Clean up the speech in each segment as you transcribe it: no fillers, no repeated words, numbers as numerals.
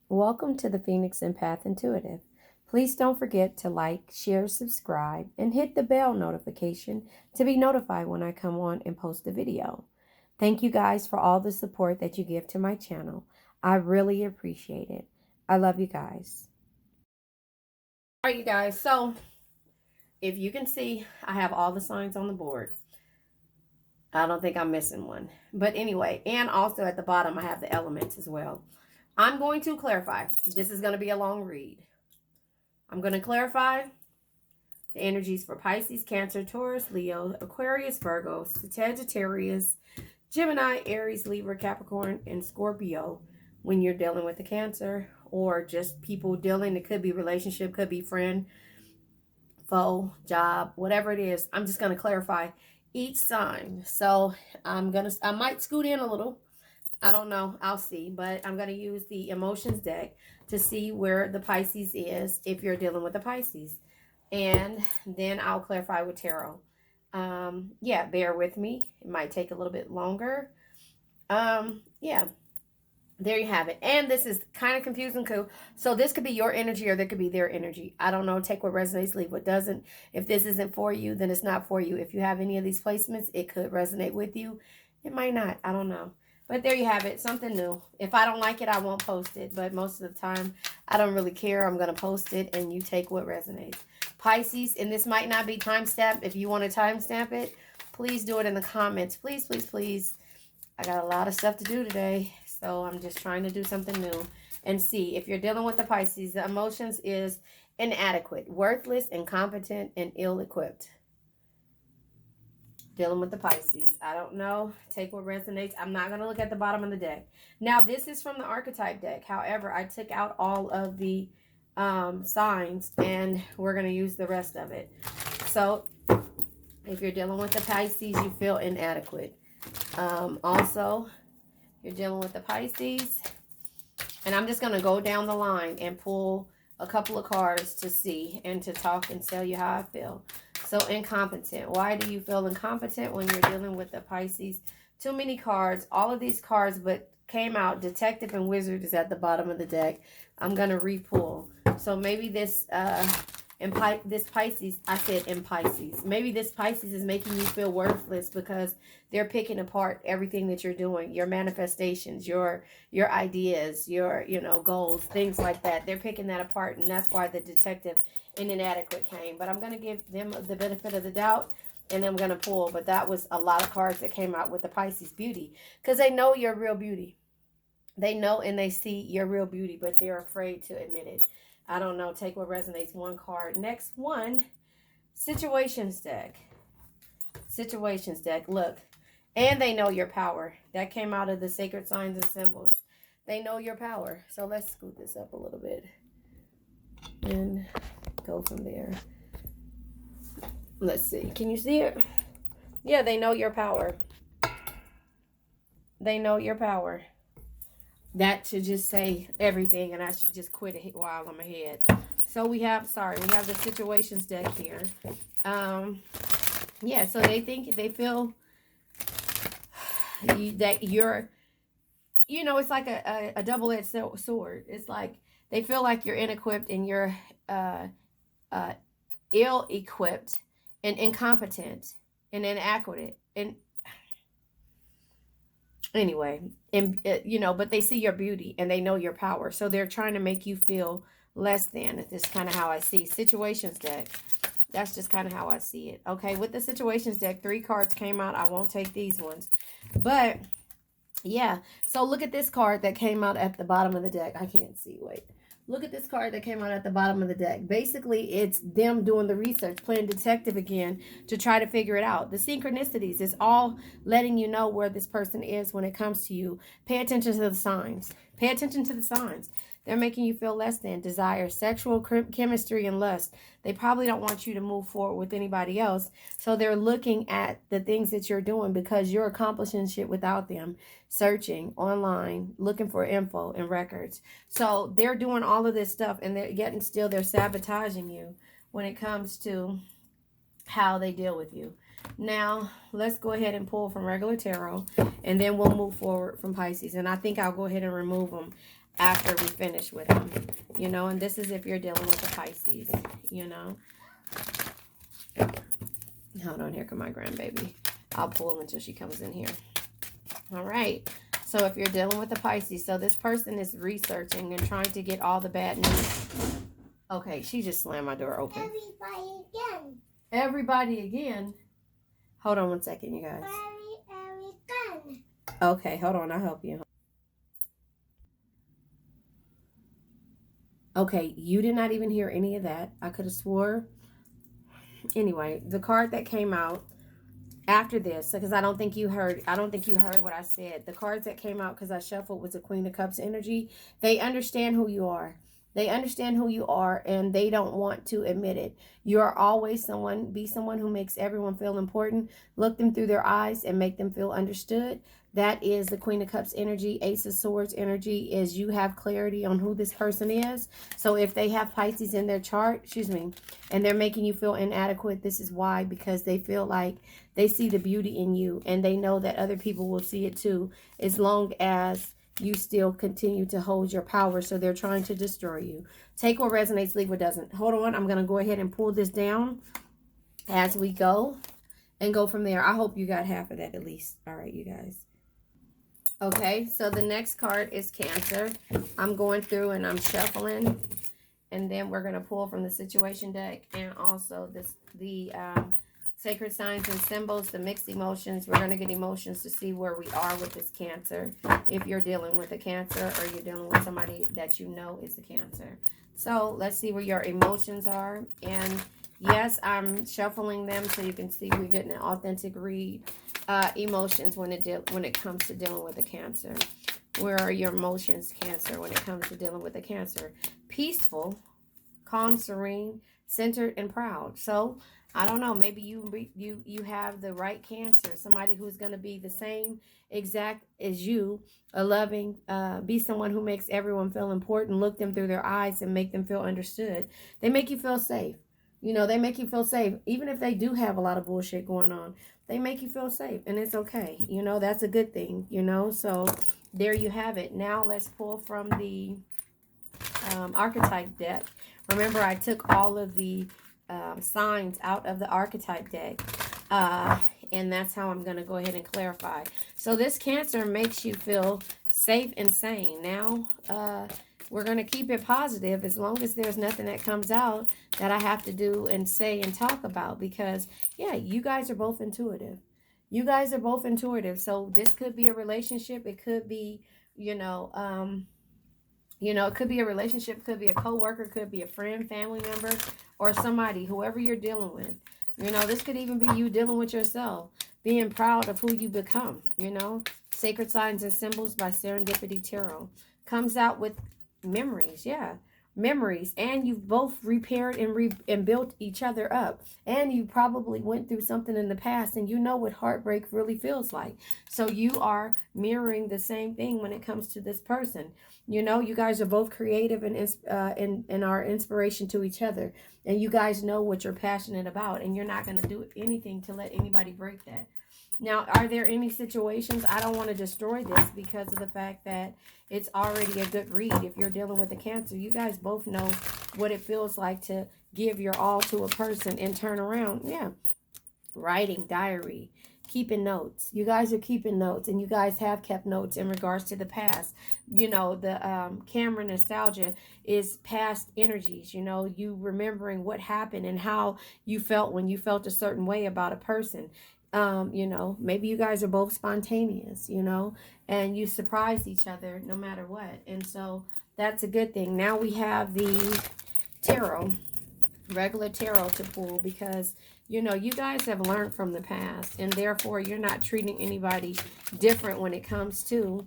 Welcome to the Phoenix Empath Intuitive. Please don't forget to like, share, subscribe, and hit the bell notification to be notified when I come on and post a video. Thank you guys for all the support that you give to my channel. I really appreciate it. I love you guys. All right, you guys. So, if you can see, I have all the signs on the board. I don't think I'm missing one. But anyway, and also at the bottom, I have the elements as well. I'm going to clarify. This is going to be a long read. I'm going to clarify the energies for Pisces, Cancer, Taurus, Leo, Aquarius, Virgo, Sagittarius, Gemini, Aries, Libra, Capricorn, and Scorpio when you're dealing with the Cancer, or just people dealing. It could be relationship, could be friend, foe, job, whatever it is. I'm just going to clarify each sign. So I might scoot in a little. I don't know. I'll see. But I'm going to use the emotions deck to see where the Pisces is if you're dealing with the Pisces. And then I'll clarify with tarot. Yeah, bear with me. It might take a little bit longer. Yeah. There you have it. And this is kind of confusing too. So this could be your energy or there could be their energy. I don't know. Take what resonates, leave what doesn't. If this isn't for you, then it's not for you. If you have any of these placements, it could resonate with you. It might not. I don't know. But there you have it. Something new. If I don't like it, I won't post it. But most of the time, I don't really care. I'm going to post it and you take what resonates. Pisces, and this might not be timestamp. If you want to timestamp it, please do it in the comments. Please, please, please. I got a lot of stuff to do today. So I'm just trying to do something new and see. If you're dealing with the Pisces, the emotions is inadequate, worthless, incompetent, and ill-equipped. Dealing with the Pisces. I don't know. Take what resonates. I'm not going to look at the bottom of the deck. Now, this is from the archetype deck. However, I took out all of the signs and we're going to use the rest of it. So if you're dealing with the Pisces, you feel inadequate. Also, you're dealing with the Pisces. And I'm just going to go down the line and pull a couple of cards to see and to talk and tell you how I feel. So, incompetent. Why do you feel incompetent when you're dealing with the Pisces? Too many cards. All of these cards but came out. Detective and Wizard is at the bottom of the deck. I'm going to re-pull. So, maybe this Pisces, I said in Pisces. Maybe this Pisces is making you feel worthless because they're picking apart everything that you're doing, your manifestations, your ideas, your goals, things like that. They're picking that apart, and that's why the detective and inadequate came. But I'm going to give them the benefit of the doubt, and I'm going to pull. But that was a lot of cards that came out with the Pisces beauty because they know your real beauty. They know and they see your real beauty, but they're afraid to admit it. I don't know. Take what resonates. One card. Next one. Situations deck. Situations deck. Look. And they know your power. That came out of the sacred signs and symbols. They know your power. So let's scoot this up a little bit. And go from there. Let's see. Can you see it? Yeah, they know your power. They know your power. That should just say everything, and I should just quit it while I'm ahead. So we have the situations deck here. Yeah, so they feel that you're, it's like a double-edged sword. It's like they feel like you're inequipped and you're ill-equipped and incompetent and inadequate and anyway, and but they see your beauty and they know your power, so they're trying to make you feel less than. This is kind of how I see situations deck. That's just kind of how I see it. Okay, with the situations deck, 3 cards came out. I won't take these ones, but yeah. So look at this card that came out at the bottom of the deck. I can't see. Wait. Look at this card that came out at the bottom of the deck. Basically, it's them doing the research, playing detective again to try to figure it out. The synchronicities is all letting you know where this person is when it comes to you. Pay attention to the signs. Pay attention to the signs. They're making you feel less than. Desire, sexual chemistry, and lust. They probably don't want you to move forward with anybody else. So they're looking at the things that you're doing because you're accomplishing shit without them. Searching online, looking for info and records. So they're doing all of this stuff, and they're sabotaging you when it comes to how they deal with you. Now, let's go ahead and pull from regular tarot, and then we'll move forward from Pisces. And I think I'll go ahead and remove them after we finish with them, you know. And this is if you're dealing with the Pisces, you know. Hold on, here come my grandbaby. I'll pull until she comes in here. All right. So if you're dealing with the Pisces, so this person is researching and trying to get all the bad news. Okay, she just slammed my door open. Everybody again. Everybody again? Hold on one second, you guys. Again. Okay, hold on. I'll help you. Okay, you did not even hear any of that. I could have swore. Anyway, the card that came out after this, because I don't think you heard what I said. The cards that came out because I shuffled was the Queen of Cups energy. They understand who you are. They understand who you are, and they don't want to admit it. You are always be someone who makes everyone feel important. Look them through their eyes and make them feel understood. That is the Queen of Cups energy. Ace of Swords energy is you have clarity on who this person is. So if they have Pisces in their chart, and they're making you feel inadequate, this is why, because they feel like they see the beauty in you, and they know that other people will see it too, as long as you still continue to hold your power. So they're trying to destroy you. Take what resonates, leave what doesn't. Hold on, I'm going to go ahead and pull this down as we go and go from there. I hope you got half of that at least. All right, you guys. Okay, so the next card is Cancer. I'm going through and I'm shuffling, and then we're going to pull from the situation deck and also the sacred signs and symbols, the mixed emotions. We're going to get emotions to see where we are with this Cancer. If you're dealing with a Cancer or you're dealing with somebody that you know is a Cancer. So let's see where your emotions are. And yes, I'm shuffling them so you can see we're getting an authentic read. Emotions when it comes to dealing with a Cancer. Where are your emotions, Cancer, when it comes to dealing with a Cancer? Peaceful, calm, serene, centered, and proud. So I don't know, maybe you have the right Cancer, somebody who's going to be the same exact as you, a loving, be someone who makes everyone feel important. Look them through their eyes and make them feel understood. They make you feel safe. You know, they make you feel safe. Even if they do have a lot of bullshit going on, they make you feel safe, and it's okay. You know, that's a good thing, you know. So there you have it. Now let's pull from the archetype deck. Remember, I took all of the signs out of the archetype deck. And that's how I'm going to go ahead and clarify. So this Cancer makes you feel safe and sane. Now, we're going to keep it positive as long as there's nothing that comes out that I have to do and say and talk about. Because, yeah, you guys are both intuitive. You guys are both intuitive. So this could be a relationship. It could be, it could be a relationship, could be a coworker, could be a friend, family member, or somebody, whoever you're dealing with. You know, this could even be you dealing with yourself, being proud of who you become, you know. Sacred Signs and Symbols by Serendipity Tarot comes out with memories, memories, and you've both repaired and built each other up, and you probably went through something in the past, and you know what heartbreak really feels like. So you are mirroring the same thing when it comes to this person. You know, you guys are both creative and are inspiration to each other, and you guys know what you're passionate about, and you're not going to do anything to let anybody break that. Now, are there any situations? I don't want to destroy this because of the fact that it's already a good read. If you're dealing with a Cancer, you guys both know what it feels like to give your all to a person and turn around. Yeah. Writing, diary, keeping notes. You guys are keeping notes, and you guys have kept notes in regards to the past. You know, the camera nostalgia is past energies. You know, you remembering what happened and how you felt when you felt a certain way about a person. You know, maybe you guys are both spontaneous, you know, and you surprise each other no matter what. And so that's a good thing. Now we have the tarot, regular tarot to pull, because, you know, you guys have learned from the past, and therefore you're not treating anybody different when it comes to,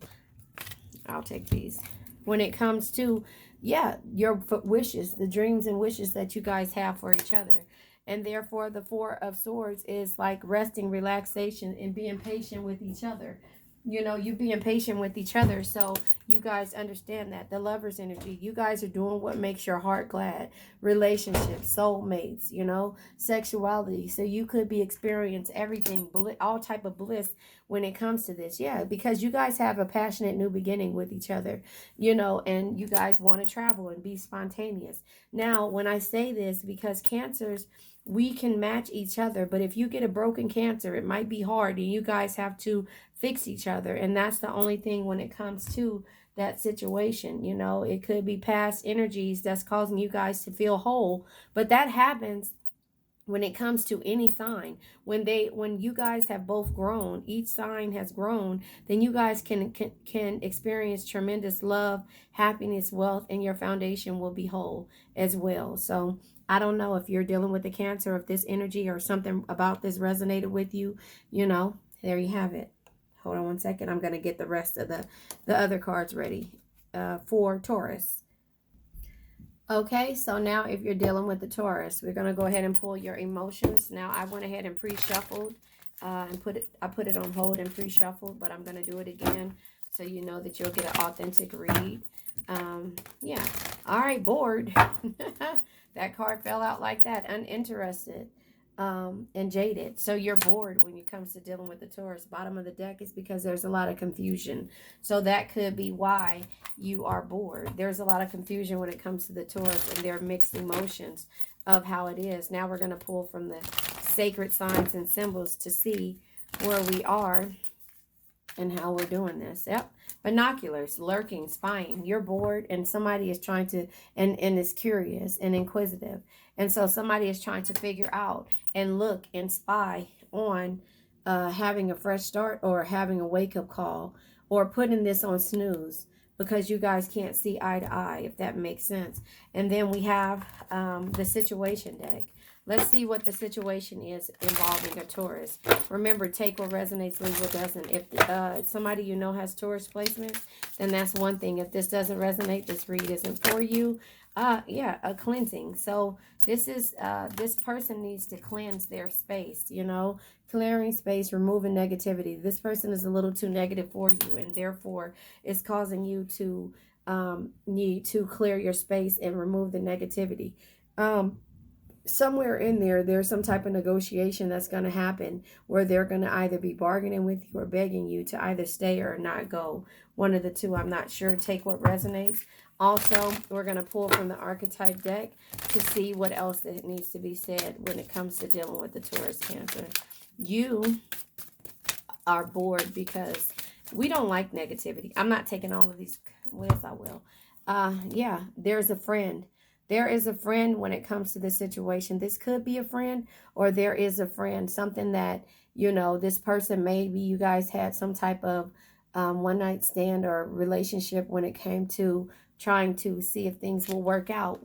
I'll take these, when it comes to, your wishes, the dreams and wishes that you guys have for each other. And therefore, the Four of Swords is like resting, relaxation, and being patient with each other. you know, you being patient with each other. So you guys understand that. The Lover's energy, you guys are doing what makes your heart glad. Relationships, soulmates, you know, sexuality. So you could be experience everything, all type of bliss when it comes to this. Yeah, because you guys have a passionate new beginning with each other, you know, and you guys want to travel and be spontaneous. Now, when I say this, because cancers, we can match each other, but if you get a broken cancer, it might be hard, and you guys have to fix each other. And that's the only thing when it comes to that situation. You know, it could be past energies that's causing you guys to feel whole, but that happens when it comes to any sign. When you guys have both grown, each sign has grown, then you guys can experience tremendous love, happiness, wealth, and your foundation will be whole as well. So I don't know if you're dealing with the cancer, if this energy or something about this resonated with you. You know, there you have it. Hold on one second. I'm going to get the rest of the other cards ready for Taurus. Okay, so now if you're dealing with the Taurus, we're going to go ahead and pull your emotions. Now I went ahead and pre-shuffled and I put it on hold and pre-shuffled, but I'm going to do it again so you know that you'll get an authentic read. Yeah. All right, bored. That card fell out like that, uninterested and jaded. So you're bored when it comes to dealing with the Taurus. Bottom of the deck is because there's a lot of confusion. So that could be why you are bored. There's a lot of confusion when it comes to the Taurus, and there are mixed emotions of how it is. Now we're going to pull from the sacred signs and symbols to see where we are and how we're doing this. Yep. Binoculars, lurking, spying. You're bored and somebody is trying to, and is curious and inquisitive. And so somebody is trying to figure out and look and spy on having a fresh start or having a wake-up call or putting this on snooze because you guys can't see eye to eye, if that makes sense. And then we have the situation deck. Let's see what the situation is involving a Taurus. Remember, take what resonates, leave what doesn't. If somebody you know has Taurus placements, then that's one thing. If this doesn't resonate, this read isn't for you. Yeah, a cleansing. So this is this person needs to cleanse their space, you know, clearing space, removing negativity. This person is a little too negative for you, and therefore it's causing you to need to clear your space and remove the negativity. Somewhere in there, there's some type of negotiation that's going to happen where they're going to either be bargaining with you or begging you to either stay or not go. One of the two, I'm not sure. Take what resonates. Also, we're going to pull from the archetype deck to see what else that needs to be said when it comes to dealing with the Taurus Cancer. You are bored because we don't like negativity. I'm not taking all of these. Well, yes, I will. Yeah, there's a friend. There is a friend when it comes to this situation. This could be a friend, or there is a friend, something that, you know, this person, maybe you guys had some type of one night stand or relationship when it came to trying to see if things will work out.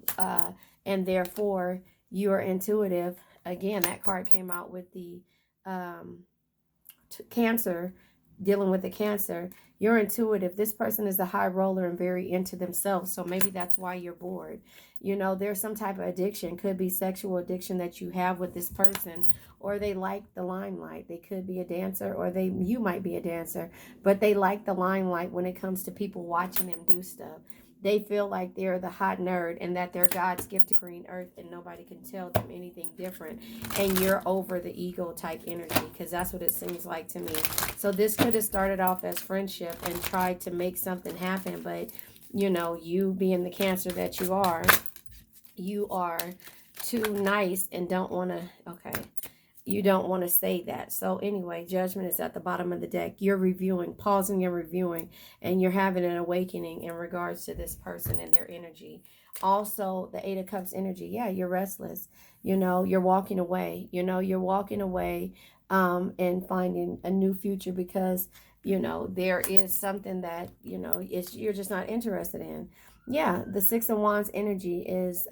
And therefore, you are intuitive. Again, that card came out with the um, cancer, dealing with the cancer. You're intuitive. This person is a high roller and very into themselves. So maybe that's why you're bored. You know, there's some type of addiction. Could be sexual addiction that you have with this person, or they like the limelight. They could be a dancer, or you might be a dancer, but they like the limelight when it comes to people watching them do stuff. They feel like they're the hot nerd and that they're God's gift to green earth and nobody can tell them anything different. And you're over the ego type energy, because that's what it seems like to me. So this could have started off as friendship and tried to make something happen. But, you know, you being the Cancer that you are too nice and don't want to, okay. You don't want to say that. So anyway, judgment is at the bottom of the deck. You're reviewing, pausing and reviewing, and you're having an awakening in regards to this person and their energy. Also, the Eight of Cups energy. Yeah, you're restless. You know, you're walking away. You know, you're walking away and finding a new future because, you know, there is something that, you know, you're just not interested in. Yeah, the Six of Wands energy is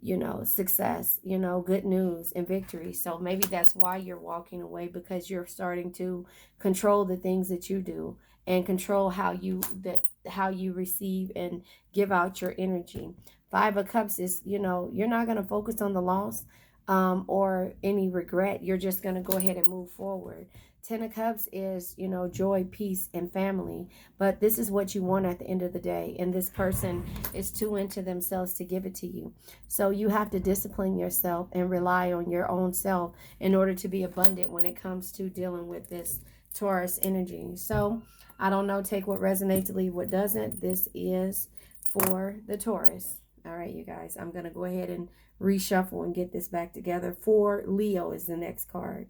you know, success, you know, good news and victory. So maybe that's why you're walking away, because you're starting to control the things that you do and control how you receive and give out your energy. Five of Cups is, you know, you're not going to focus on the loss or any regret. You're just going to go ahead and move forward. Ten of Cups is, you know, joy, peace, and family. But this is what you want at the end of the day. And this person is too into themselves to give it to you. So you have to discipline yourself and rely on your own self in order to be abundant when it comes to dealing with this Taurus energy. So I don't know, take what resonates, leave what doesn't. This is for the Taurus. All right, you guys, I'm going to go ahead and reshuffle and get this back together. For Leo is the next card.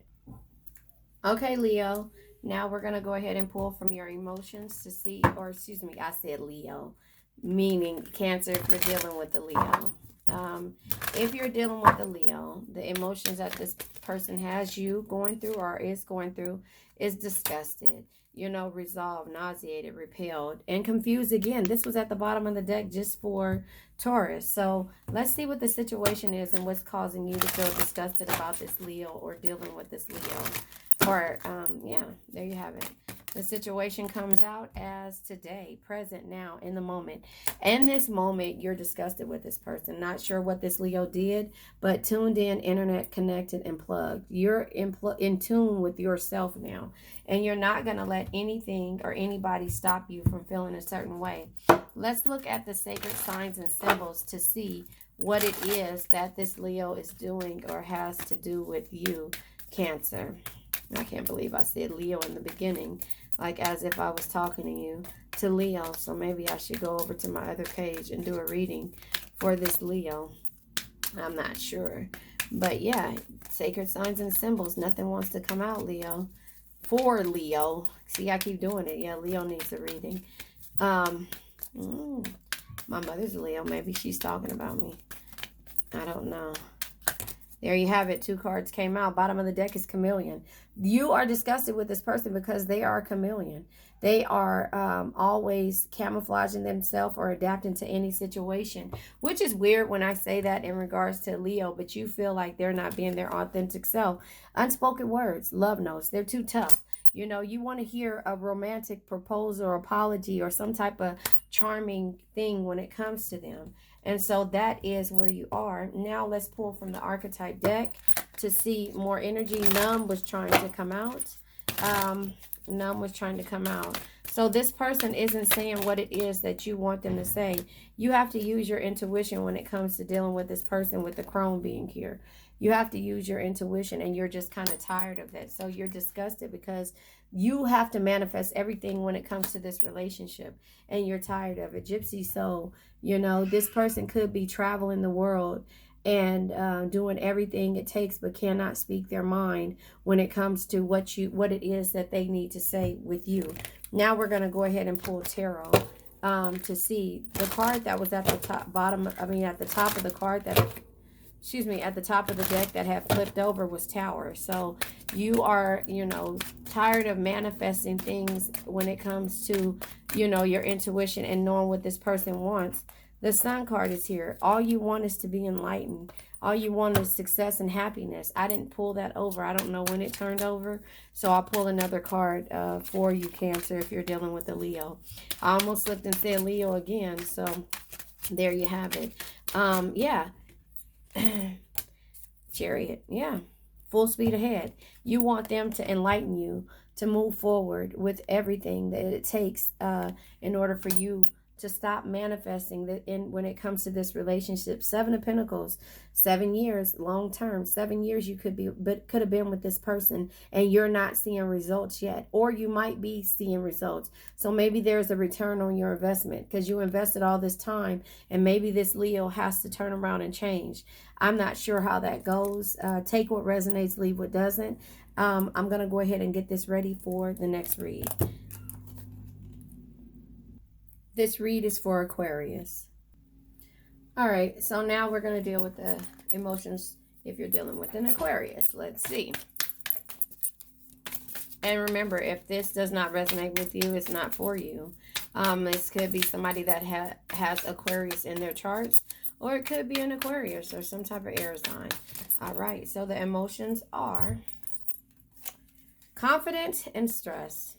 Okay, Leo. Now we're going to go ahead and pull from your emotions to see, or excuse me, I said Leo, meaning Cancer if you're dealing with the Leo. If you're dealing with the Leo, the emotions that this person has you going through or is going through is disgusted, you know, resolved, nauseated, repelled, and confused again. This was at the bottom of the deck just for Taurus. So let's see what the situation is and what's causing you to feel disgusted about this Leo or dealing with this Leo. Or, yeah, there you have it. The situation comes out as today, present now, in the moment. In this moment, you're disgusted with this person. Not sure what this Leo did, but tuned in, internet connected, and plugged. You're in tune with yourself now. And you're not going to let anything or anybody stop you from feeling a certain way. Let's look at the sacred signs and symbols to see what it is that this Leo is doing or has to do with you, Cancer. I can't believe I said Leo in the beginning, like as if I was talking to you, to Leo. So maybe I should go over to my other page and do a reading for this Leo. I'm not sure. But yeah, sacred signs and symbols. Nothing wants to come out, Leo. For Leo. See, I keep doing it. Yeah, Leo needs a reading. My mother's a Leo. Maybe she's talking about me. I don't know. There you have it. 2 cards came out. Bottom of the deck is chameleon. You are disgusted with this person because they are a chameleon. They are always camouflaging themselves or adapting to any situation, which is weird when I say that in regards to Leo, but you feel like they're not being their authentic self. Unspoken words, love notes, they're too tough. You know, you want to hear a romantic proposal or apology or some type of charming thing when it comes to them. And so that is where you are. Now let's pull from the archetype deck to see more energy. Numb was trying to come out. Numb was trying to come out. So this person isn't saying what it is that you want them to say. You have to use your intuition when it comes to dealing with this person with the crone being here. You have to use your intuition, and you're just kind of tired of it. So you're disgusted because you have to manifest everything when it comes to this relationship, and you're tired of it. Gypsy soul, you know, this person could be traveling the world and doing everything it takes, but cannot speak their mind when it comes to what it is that they need to say with you. Now we're going to go ahead and pull tarot to see the card that was at the top, at the top of the card that, at the top of the deck that had flipped over was Tower. So you are, you know, tired of manifesting things when it comes to, you know, your intuition and knowing what this person wants. The Sun card is here. All you want is to be enlightened. All you want is success and happiness. I didn't pull that over. I don't know when it turned over. So I'll pull another card for you, Cancer, if you're dealing with a Leo. I almost slipped and said Leo again. So there you have it. Yeah. Chariot. Yeah. Full speed ahead. You want them to enlighten you, to move forward with everything that it takes in order for you to stop manifesting that when it comes to this relationship. 7 of Pentacles, 7 years, long term, 7 years you could have been with this person and you're not seeing results yet, or you might be seeing results. So maybe there's a return on your investment because you invested all this time, and maybe this Leo has to turn around and change. I'm not sure how that goes. Take what resonates, leave what doesn't. I'm going to go ahead and get this ready for the next read. This read is for Aquarius. All right, so now we're going to deal with the emotions if you're dealing with an Aquarius. Let's see. And remember, if this does not resonate with you, it's not for you. This could be somebody that has Aquarius in their charts, or it could be an Aquarius or some type of air sign. All right, so the emotions are confident and stressed.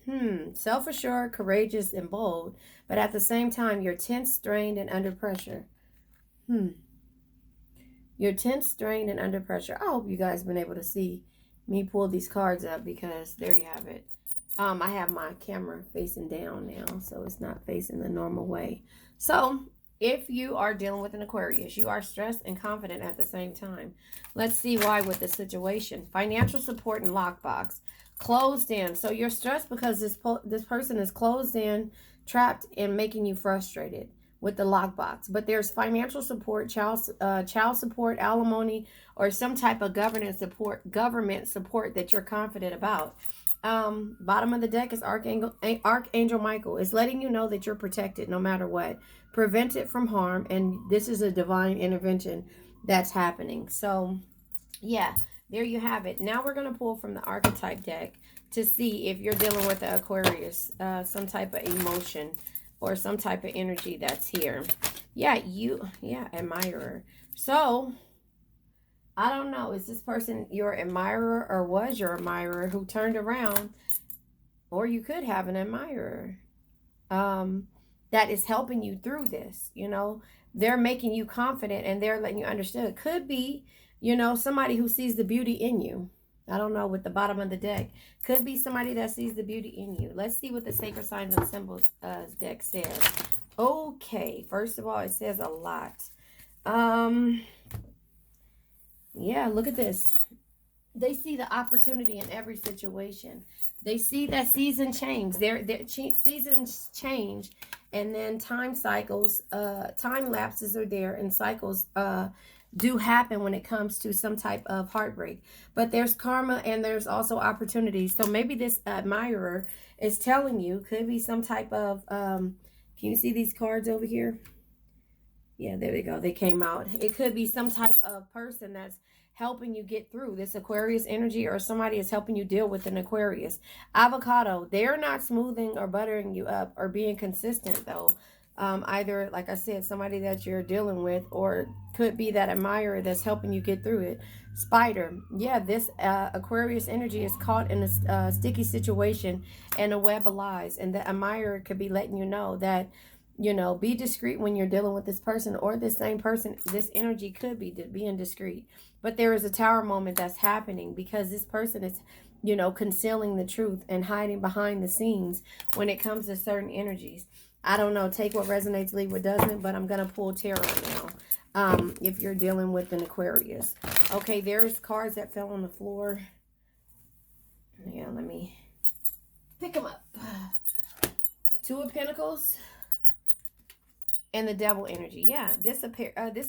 Self-assured, courageous, and bold. But at the same time, you're tense, strained, and under pressure. You're tense, strained, and under pressure. I hope you guys have been able to see me pull these cards up because there you have it. I have my camera facing down now, so it's not facing the normal way. So if you are dealing with an Aquarius, you are stressed and confident at the same time. Let's see why with the situation. Financial support and lockbox. Closed in. So you're stressed because this person is closed in, trapped, and making you frustrated with the lockbox. But there's financial support, child support, alimony, or some type of government support that you're confident about. Bottom of the deck is Archangel Michael. It's letting you know that you're protected no matter what. Prevented from harm, and this is a divine intervention that's happening. So yeah, there you have it. Now we're going to pull from the archetype deck to see if you're dealing with the Aquarius, some type of emotion or some type of energy that's here. Yeah, admirer. So I don't know. Is this person your admirer or was your admirer who turned around? Or you could have an admirer that is helping you through this. You know, they're making you confident and they're letting you understand. It could be, you know, somebody who sees the beauty in you. I don't know, with the bottom of the deck. Could be somebody that sees the beauty in you. Let's see what the Sacred Signs and Symbols deck says. Okay, first of all, it says a lot. Yeah, look at this. They see the opportunity in every situation. They see that season change. Seasons change, and then time cycles, time lapses are there, and cycles do happen when it comes to some type of heartbreak. But there's karma and there's also opportunities. So maybe this admirer is telling you, could be some type of, can you see these cards over here? Yeah, there we go. They came out. It could be some type of person that's helping you get through this Aquarius energy, or somebody is helping you deal with an Aquarius. Avocado, they're not smoothing or buttering you up or being consistent though. Either, like I said, somebody that you're dealing with, or could be that admirer that's helping you get through it. Spider, yeah, this Aquarius energy is caught in a sticky situation and a web of lies, and the admirer could be letting you know that, you know, be discreet when you're dealing with this person, or this same person. This energy could be being discreet, but there is a tower moment that's happening because this person is, you know, concealing the truth and hiding behind the scenes when it comes to certain energies. I don't know, take what resonates, leave what doesn't, but I'm going to pull tarot now if you're dealing with an Aquarius. Okay, there's cards that fell on the floor. Yeah, let me pick them up. Two of Pentacles. And the Devil energy. Yeah, this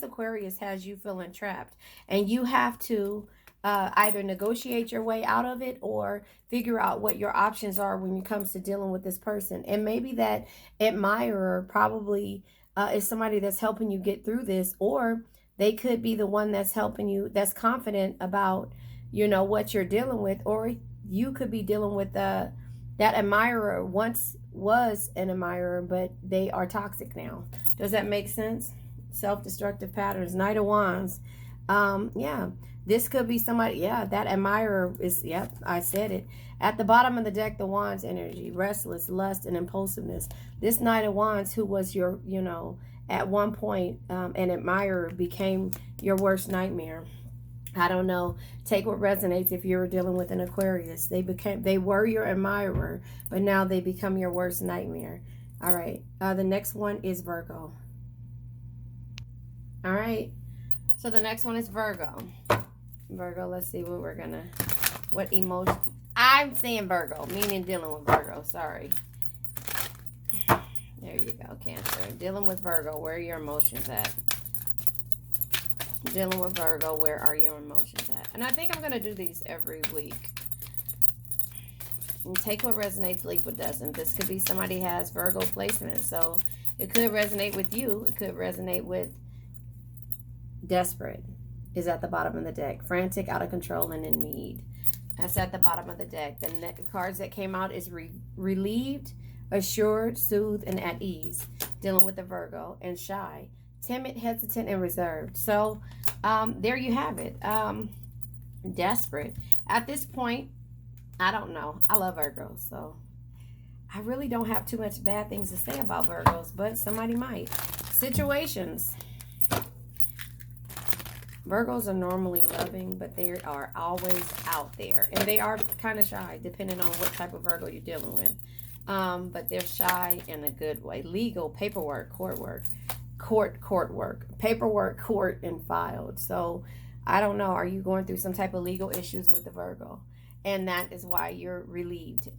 Aquarius has you feeling trapped. And you have to either negotiate your way out of it or figure out what your options are when it comes to dealing with this person. And maybe that admirer probably is somebody that's helping you get through this. Or they could be the one that's helping you, that's confident about, you know, what you're dealing with. Or you could be dealing with that admirer once was an admirer, but they are toxic now. Does that make sense? Self-destructive patterns. Knight of Wands. Yeah, this could be somebody. Yeah, that admirer is, yep, I said it. At the bottom of the deck, the Wands energy. Restless, lust, and impulsiveness. This Knight of Wands, who was your, you know, at one point an admirer, became your worst nightmare. I don't know. Take what resonates if you're dealing with an Aquarius. They were your admirer, but now they become your worst nightmare. All right. The next one is Virgo. All right. So the next one is Virgo. Virgo, let's see what emotion. I'm saying Virgo, meaning dealing with Virgo. Sorry. There you go, Cancer. Dealing with Virgo, where are your emotions at? Dealing with Virgo, where are your emotions at? And I think I'm going to do these every week. And take what resonates, leave what doesn't. This could be somebody has Virgo placement. So it could resonate with you. It could resonate with desperate is at the bottom of the deck. Frantic, out of control, and in need. That's at the bottom of the deck. The cards that came out is relieved, assured, soothed, and at ease. Dealing with the Virgo. And shy. Timid, hesitant, and reserved. So there you have it. Desperate. At this point, I don't know. I love Virgos, so I really don't have too much bad things to say about Virgos, but somebody might. Situations. Virgos are normally loving, but they are always out there. And they are kind of shy, depending on what type of Virgo you're dealing with. But they're shy in a good way. Legal, paperwork, court work, court work, paperwork, court, and filed. So I don't know. Are you going through some type of legal issues with the Virgo? And that is why you're relieved.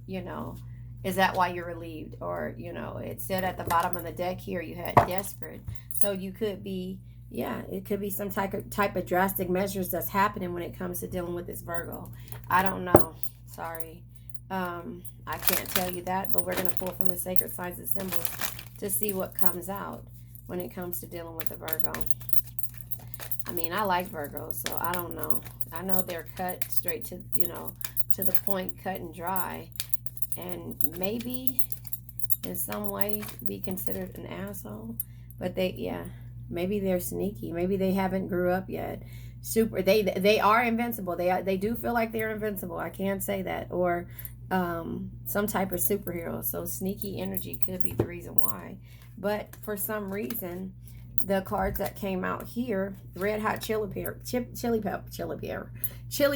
You know, is that why you're relieved? Or, you know, it said at the bottom of the deck here you had desperate. So you could be, yeah, it could be some type of drastic measures that's happening when it comes to dealing with this Virgo. I don't know. Sorry. I can't tell you that, but we're going to pull from the sacred signs and symbols to see what comes out when it comes to dealing with the Virgo. I mean, I like Virgos, so I don't know. I know they're cut straight to, you know, to the point, cut and dry, and maybe in some way be considered an asshole. But maybe they're sneaky. Maybe they haven't grew up yet. They are invincible. They do feel like they're invincible. I can't say that. Or some type of superhero. So sneaky energy could be the reason why. But for some reason, the cards that came out here, red hot chili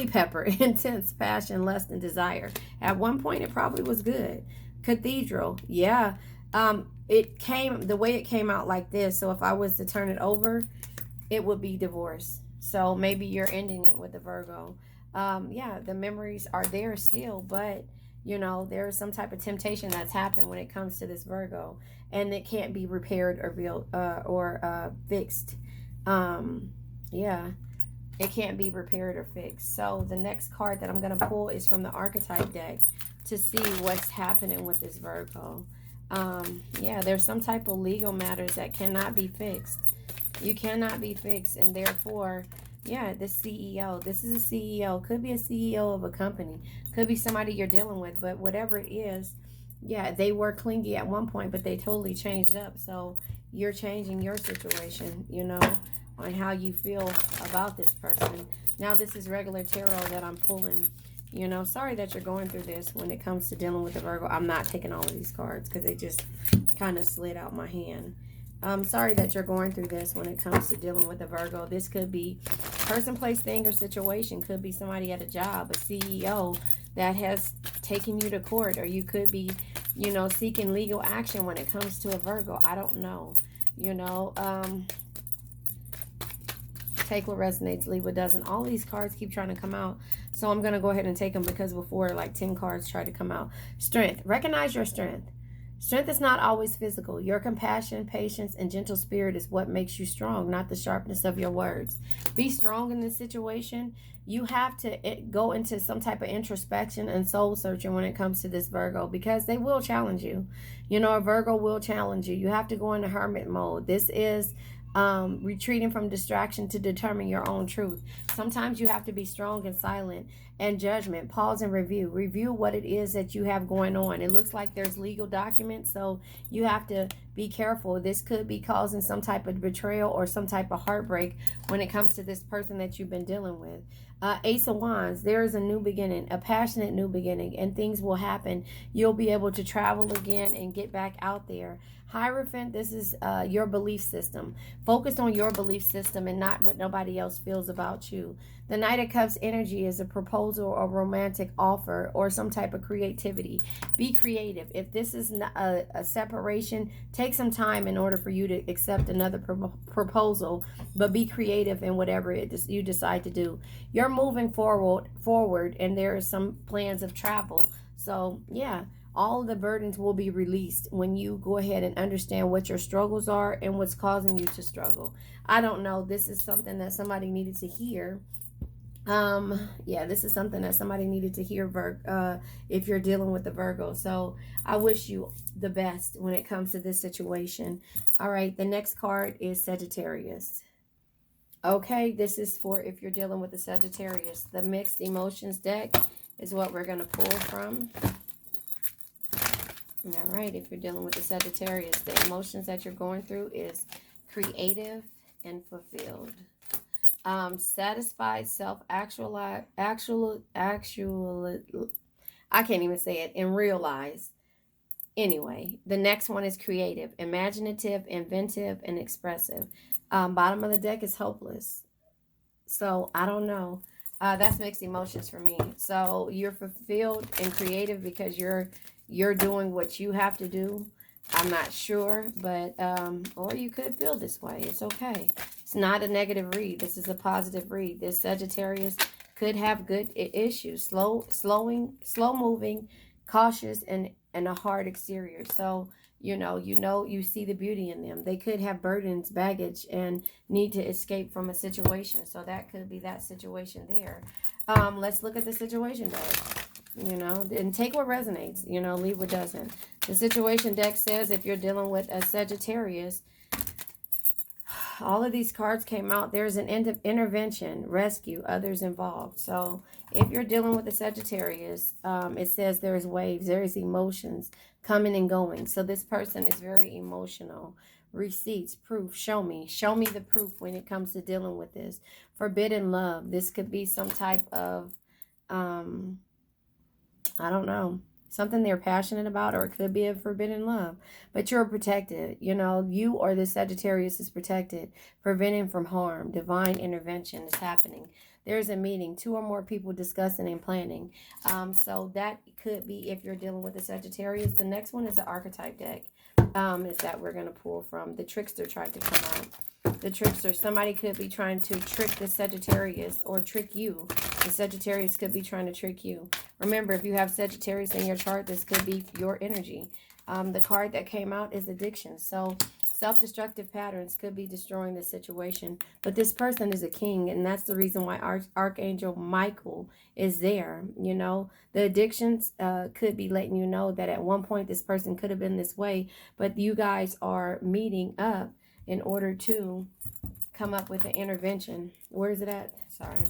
pepper, intense passion, lust, and desire. At one point, it probably was good. Cathedral, yeah. The way it came out like this. So if I was to turn it over, it would be divorce. So maybe you're ending it with the Virgo. The memories are there still, but you know, there's some type of temptation that's happened when it comes to this Virgo, and it can't be repaired or built or fixed. It can't be repaired or fixed. So the next card that I'm going to pull is from the archetype deck to see what's happening with this Virgo. There's some type of legal matters that cannot be fixed. You cannot be fixed, and therefore, the CEO. This is a CEO. Could be a CEO of a company. Could be somebody you're dealing with. But whatever it is, they were clingy at one point, but they totally changed up. So you're changing your situation, you know, on how you feel about this person. Now, this is regular tarot that I'm pulling. You know, sorry that you're going through this when it comes to dealing with the Virgo. I'm not taking all of these cards because they just kind of slid out my hand. I'm sorry that you're going through this when it comes to dealing with the Virgo. This could be person, place, thing, or situation. Could be somebody at a job, a CEO that has taken you to court, or you could be, you know, seeking legal action when it comes to a Virgo. I don't know. You know, take what resonates, leave what doesn't. All these cards keep trying to come out, so I'm going to go ahead and take them because before, like 10 cards try to come out. Strength. Recognize your strength. Strength is not always physical. Your compassion, patience, and gentle spirit is what makes you strong, not the sharpness of your words. Be strong in this situation. You have to go into some type of introspection and soul searching when it comes to this Virgo, because they will challenge you. You know, a Virgo will challenge you. You have to go into hermit mode. This is retreating from distraction to determine your own truth. Sometimes you have to be strong and silent. And judgment, pause and review what it is that you have going on. It looks like there's legal documents, so you have to be careful. This could be causing some type of betrayal or some type of heartbreak when it comes to this person that you've been dealing with. Ace of Wands, there is a new beginning, a passionate new beginning, and things will happen. You'll be able to travel again and get back out there. Hierophant, this is your belief system. Focus on your belief system and not what nobody else feels about you. The Knight of Cups energy is a proposal or romantic offer or some type of creativity. Be creative. If this is a separation, take some time in order for you to accept another proposal, but be creative in whatever it is you decide to do. You're moving forward, and there are some plans of travel. So, all of the burdens will be released when you go ahead and understand what your struggles are and what's causing you to struggle. I don't know. This is something that somebody needed to hear. This is something that somebody needed to hear, if you're dealing with the Virgo. So I wish you the best when it comes to this situation. All right, the next card is Sagittarius. Okay, this is for if you're dealing with the Sagittarius. The mixed emotions deck is what we're going to pull from. All right, if you're dealing with the Sagittarius, the emotions that you're going through is creative and fulfilled. Satisfied, self-actualized, I can't even say it, and realized. Anyway, the next one is creative, imaginative, inventive, and expressive. Bottom of the deck is hopeless. So I don't know. That's mixed emotions for me. So you're fulfilled and creative because you're doing what you have to do. I'm not sure, but or you could feel this way. It's okay. It's not a negative read. This is a positive read. This Sagittarius could have good issues. Slow moving, cautious, and a hard exterior. So you see the beauty in them. They could have burdens, baggage, and need to escape from a situation. So that could be that situation there. Let's look at the situation deck. And take what resonates. Leave what doesn't. The situation deck says if you're dealing with a Sagittarius, all of these cards came out. There's an intervention, rescue, others involved. So if you're dealing with a Sagittarius, it says there's waves, there's emotions coming and going. So this person is very emotional. Receipts, proof, show me the proof when it comes to dealing with this. Forbidden love. This could be some type of, I don't know, something they're passionate about, or it could be a forbidden love. But you're protected. You or the Sagittarius is protected, preventing from harm. Divine intervention is happening. There's a meeting, 2 or more people discussing and planning. So that could be if you're dealing with the Sagittarius. The next one is the archetype deck. Is that we're going to pull from. The trickster tried to come out. The trickster, somebody could be trying to trick the Sagittarius or trick you. The Sagittarius could be trying to trick you. Remember, if you have Sagittarius in your chart, this could be your energy. The card that came out is addiction. So self-destructive patterns could be destroying the situation. But this person is a king, and that's the reason why Archangel Michael is there. The addictions could be letting you know that at one point this person could have been this way, but you guys are meeting up in order to come up with an intervention. Where is it at? Sorry.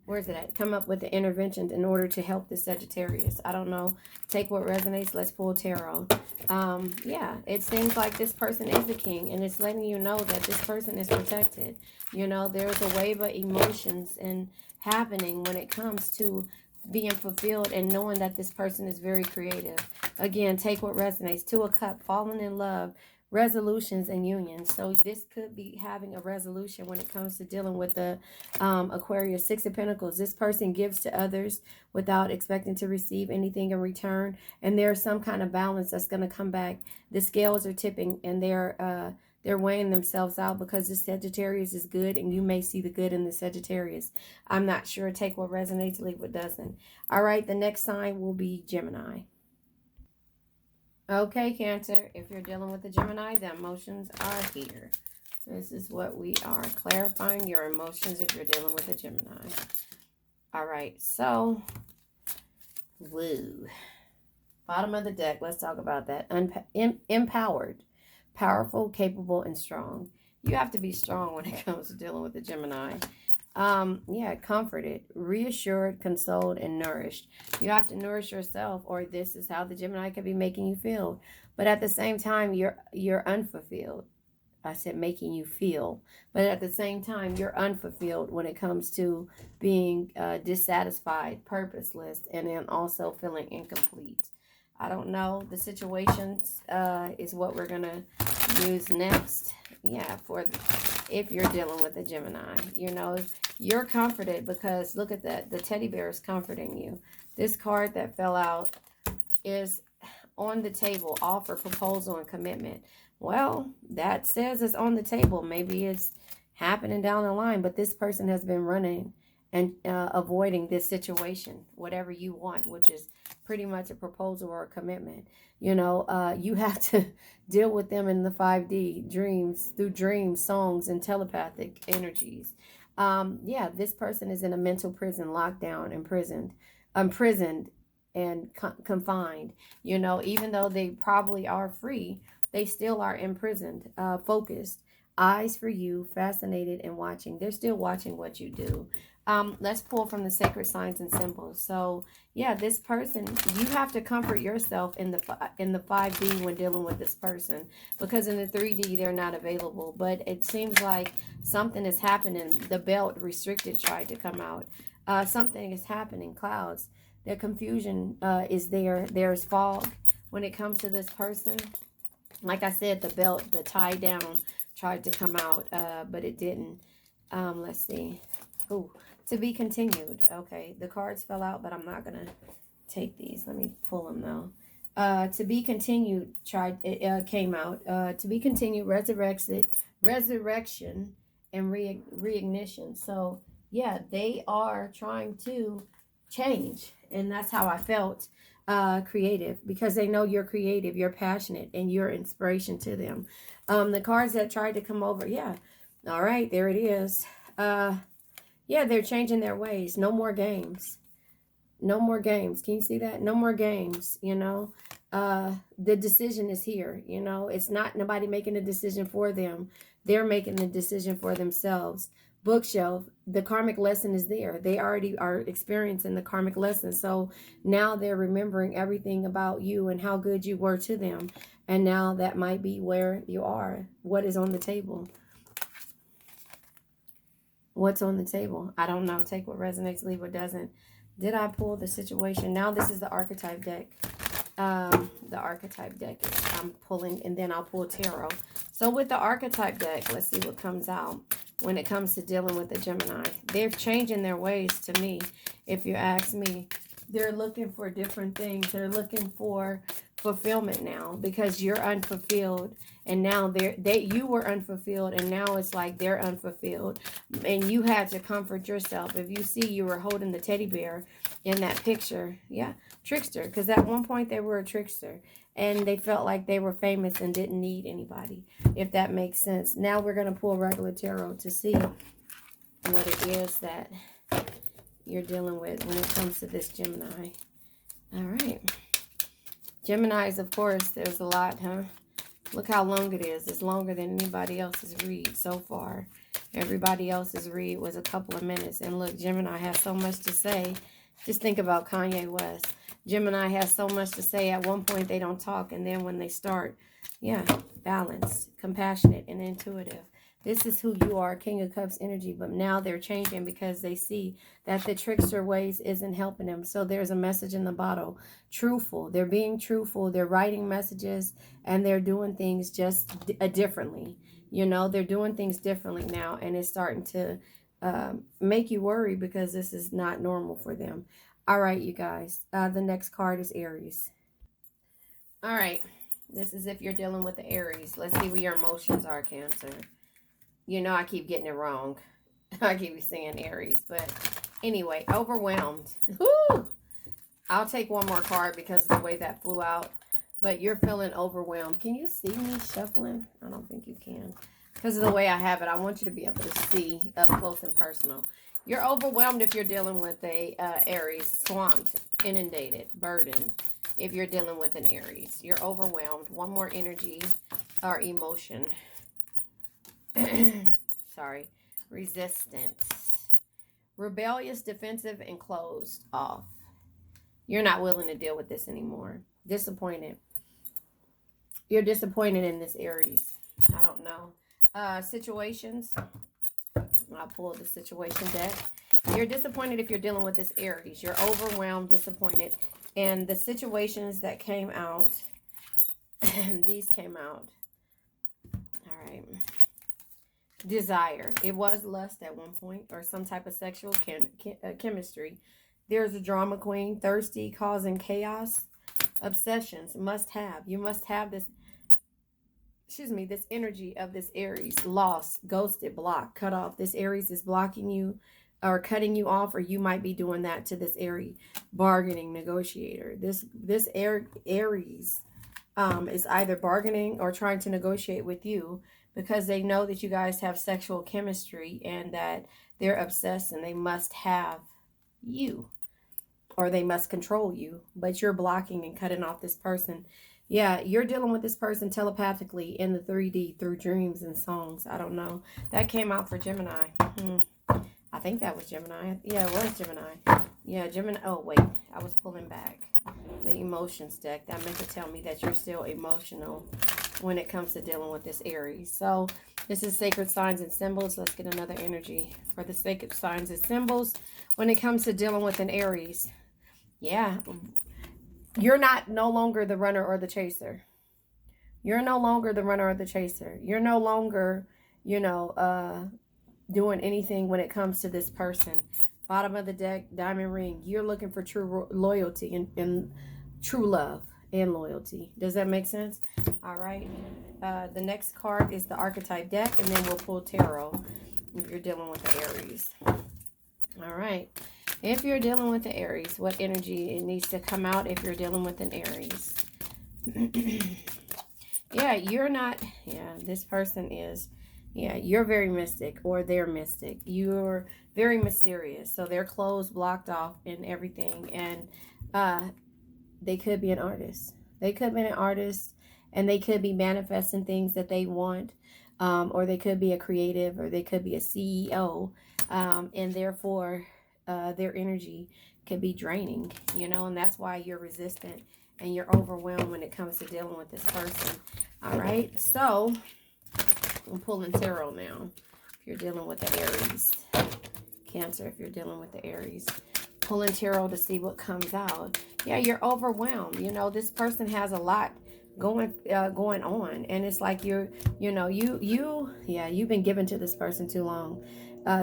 Where is it at? Come up with the interventions in order to help the Sagittarius. I don't know. Take what resonates. Let's pull tarot. Yeah, it seems like this person is the king, and it's letting you know that this person is protected. There's a wave of emotions and happening when it comes to being fulfilled and knowing that this person is very creative. Again, take what resonates. 2 of Cups, falling in love, resolutions and unions. So this could be having a resolution when it comes to dealing with the Aquarius. 6 of Pentacles. This person gives to others without expecting to receive anything in return, and there's some kind of balance that's going to come back. The scales are tipping, and they're weighing themselves out because the Sagittarius is good, and you may see the good in the Sagittarius. I'm not sure. Take what resonates, leave what doesn't. All right, the next sign will be Gemini. Okay, Cancer, if you're dealing with the Gemini, the emotions are here. This is what we are clarifying, your emotions if you're dealing with a Gemini. All right, so, woo. Bottom of the deck, let's talk about that. Empowered, powerful, capable, and strong. You have to be strong when it comes to dealing with the Gemini. Yeah, comforted, reassured, consoled, and nourished. You have to nourish yourself, or this is how the Gemini could be making you feel. But at the same time, you're unfulfilled. I said making you feel, but at the same time, you're unfulfilled when it comes to being dissatisfied, purposeless, and then also feeling incomplete. I don't know. The situations is what we're gonna use next. Yeah, if you're dealing with a Gemini, you're comforted because look at that. The teddy bear is comforting you. This card that fell out is on the table, offer, proposal, and commitment. Well, that says it's on the table. Maybe it's happening down the line, but this person has been running and avoiding this situation, whatever you want, which is pretty much a proposal or a commitment. You have to deal with them in the 5D, dreams, through dreams, songs, and telepathic energies. Yeah, this person is in a mental prison, locked down, imprisoned and confined. Even though they probably are free, they still are imprisoned, focused, eyes for you, fascinated and watching. They're still watching what you do. Let's pull from the sacred signs and symbols. So yeah, this person, you have to comfort yourself in the 5D when dealing with this person, because in the 3D they're not available. But it seems like something is happening. The belt restricted tried to come out. Something is happening. Clouds. The confusion is there. There's fog when it comes to this person. Like I said, the belt, the tie down tried to come out, but it didn't. Let's see. Ooh, to be continued. Okay, the cards fell out, but I'm not going to take these. Let me pull them though. To be continued came out. To be continued, resurrection, and reignition. So yeah, they are trying to change, and that's how I felt. Creative, because they know you're creative, you're passionate, and you're inspiration to them. The cards that tried to come over, yeah, all right, there it is. Yeah, they're changing their ways. No more games. No more games. Can you see that? No more games, you know. The decision is here, you know. It's not nobody making a decision for them. They're making the decision for themselves. Bookshelf, the karmic lesson is there. They already are experiencing the karmic lesson. So now they're remembering everything about you and how good you were to them. And now that might be where you are. What is on the table? What's on the table? I don't know. Take what resonates, leave what doesn't. Did I pull the situation? Now this is the archetype deck. The archetype deck is I'm pulling, and then I'll pull tarot. So with the archetype deck, let's see what comes out when it comes to dealing with the Gemini. They're changing their ways to me. If you ask me, they're looking for different things. They're looking for fulfillment now, because you're unfulfilled, and now you were unfulfilled, and now it's like they're unfulfilled, and you had to comfort yourself. If you see, you were holding the teddy bear in that picture. Yeah, trickster, because at one point they were a trickster, and they felt like they were famous and didn't need anybody, if that makes sense. Now we're going to pull regular tarot to see what it is that you're dealing with when it comes to this Gemini. All right. Geminis, of course, there's a lot, huh? Look how long it is. It's longer than anybody else's read so far. Everybody else's read was a couple of minutes. And look, Gemini has so much to say. Just think about Kanye West. Gemini has so much to say. At one point, they don't talk. And then when they start, yeah, balanced, compassionate, and intuitive. This is who you are, King of Cups energy. But now they're changing because they see that the trickster ways isn't helping them. So there's a message in the bottle. Truthful. They're being truthful. They're writing messages, and they're doing things just differently. You know, they're doing things differently now. And it's starting to make you worry, because this is not normal for them. All right, you guys. The next card is Aries. All right. This is if you're dealing with the Aries. Let's see what your emotions are, Cancer. You know, I keep getting it wrong. I keep saying Aries. But anyway, overwhelmed. Woo! I'll take one more card because of the way that flew out. But you're feeling overwhelmed. Can you see me shuffling? I don't think you can. Because of the way I have it, I want you to be able to see up close and personal. You're overwhelmed if you're dealing with a Aries. Swamped, inundated, burdened. If you're dealing with an Aries, you're overwhelmed. One more energy or emotion. Sorry. Resistant. Rebellious, defensive, and closed off. You're not willing to deal with this anymore. Disappointed. You're disappointed in this Aries. I don't know. Situations. I'll pull the situation deck. You're disappointed if you're dealing with this Aries. You're overwhelmed, disappointed. And the situations that came out, these came out. All right. Desire. It was lust at one point, or some type of sexual chemistry. There's a drama queen. Thirsty, causing chaos. Obsessions. Must have. You must have this, this energy of this Aries. Lost, ghosted, blocked, cut off. This Aries is blocking you or cutting you off, or you might be doing that to this Aries. Bargaining, negotiator. This Aries is either bargaining or trying to negotiate with you, because they know that you guys have sexual chemistry and that they're obsessed and they must have you, or they must control you, but you're blocking and cutting off this person. Yeah, you're dealing with this person telepathically in the 3D through dreams and songs. I don't know. That came out for Gemini. I think that was Gemini. Yeah, it was Gemini. Yeah, Gemini. Oh, wait. I was pulling back the emotions deck. That meant to tell me that you're still emotional when it comes to dealing with this Aries. So this is sacred signs and symbols. Let's get another energy for the sacred signs and symbols when it comes to dealing with an Aries. Yeah. you're not no longer the runner or the chaser. You're no longer the runner or the chaser. You're no longer, doing anything when it comes to this person. Bottom of the deck, diamond ring. You're looking for true loyalty and true love and loyalty. Does that make sense? All right. The next card is the archetype deck, and then we'll pull tarot if you're dealing with the Aries. All right. If you're dealing with the Aries, what energy it needs to come out if you're dealing with an Aries? Yeah, you're not. Yeah, this person is. Yeah, you're very mystic, or they're mystic. You're very mysterious. So they're closed, blocked off, and everything. And they could be an artist. They could be an artist, and they could be manifesting things that they want, or they could be a creative, or they could be a CEO, and therefore their energy could be draining, and that's why you're resistant and you're overwhelmed when it comes to dealing with this person. All right, so I'm pulling tarot now. If you're dealing with the Aries, Cancer, if you're dealing with the Aries, pulling tarot to see what comes out. Yeah, you're overwhelmed. This person has a lot going on, and it's like you've been given to this person too long.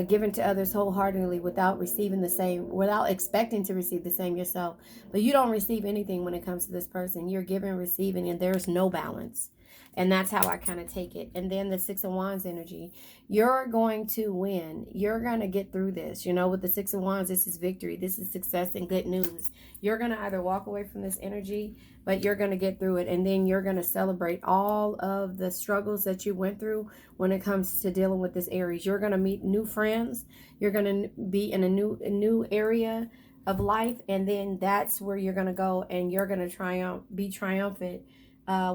Given to others wholeheartedly without receiving the same, without expecting to receive the same yourself. But you don't receive anything when it comes to this person. You're giving, receiving, and there's no balance. And that's how I kind of take it. And then the Six of Wands energy. You're going to win. You're going to get through this. With the Six of Wands, this is victory. This is success and good news. You're going to either walk away from this energy, but you're going to get through it. And then you're going to celebrate all of the struggles that you went through when it comes to dealing with this Aries. You're going to meet new friends. You're going to be in a new area of life. And then that's where you're going to go, and you're going to be triumphant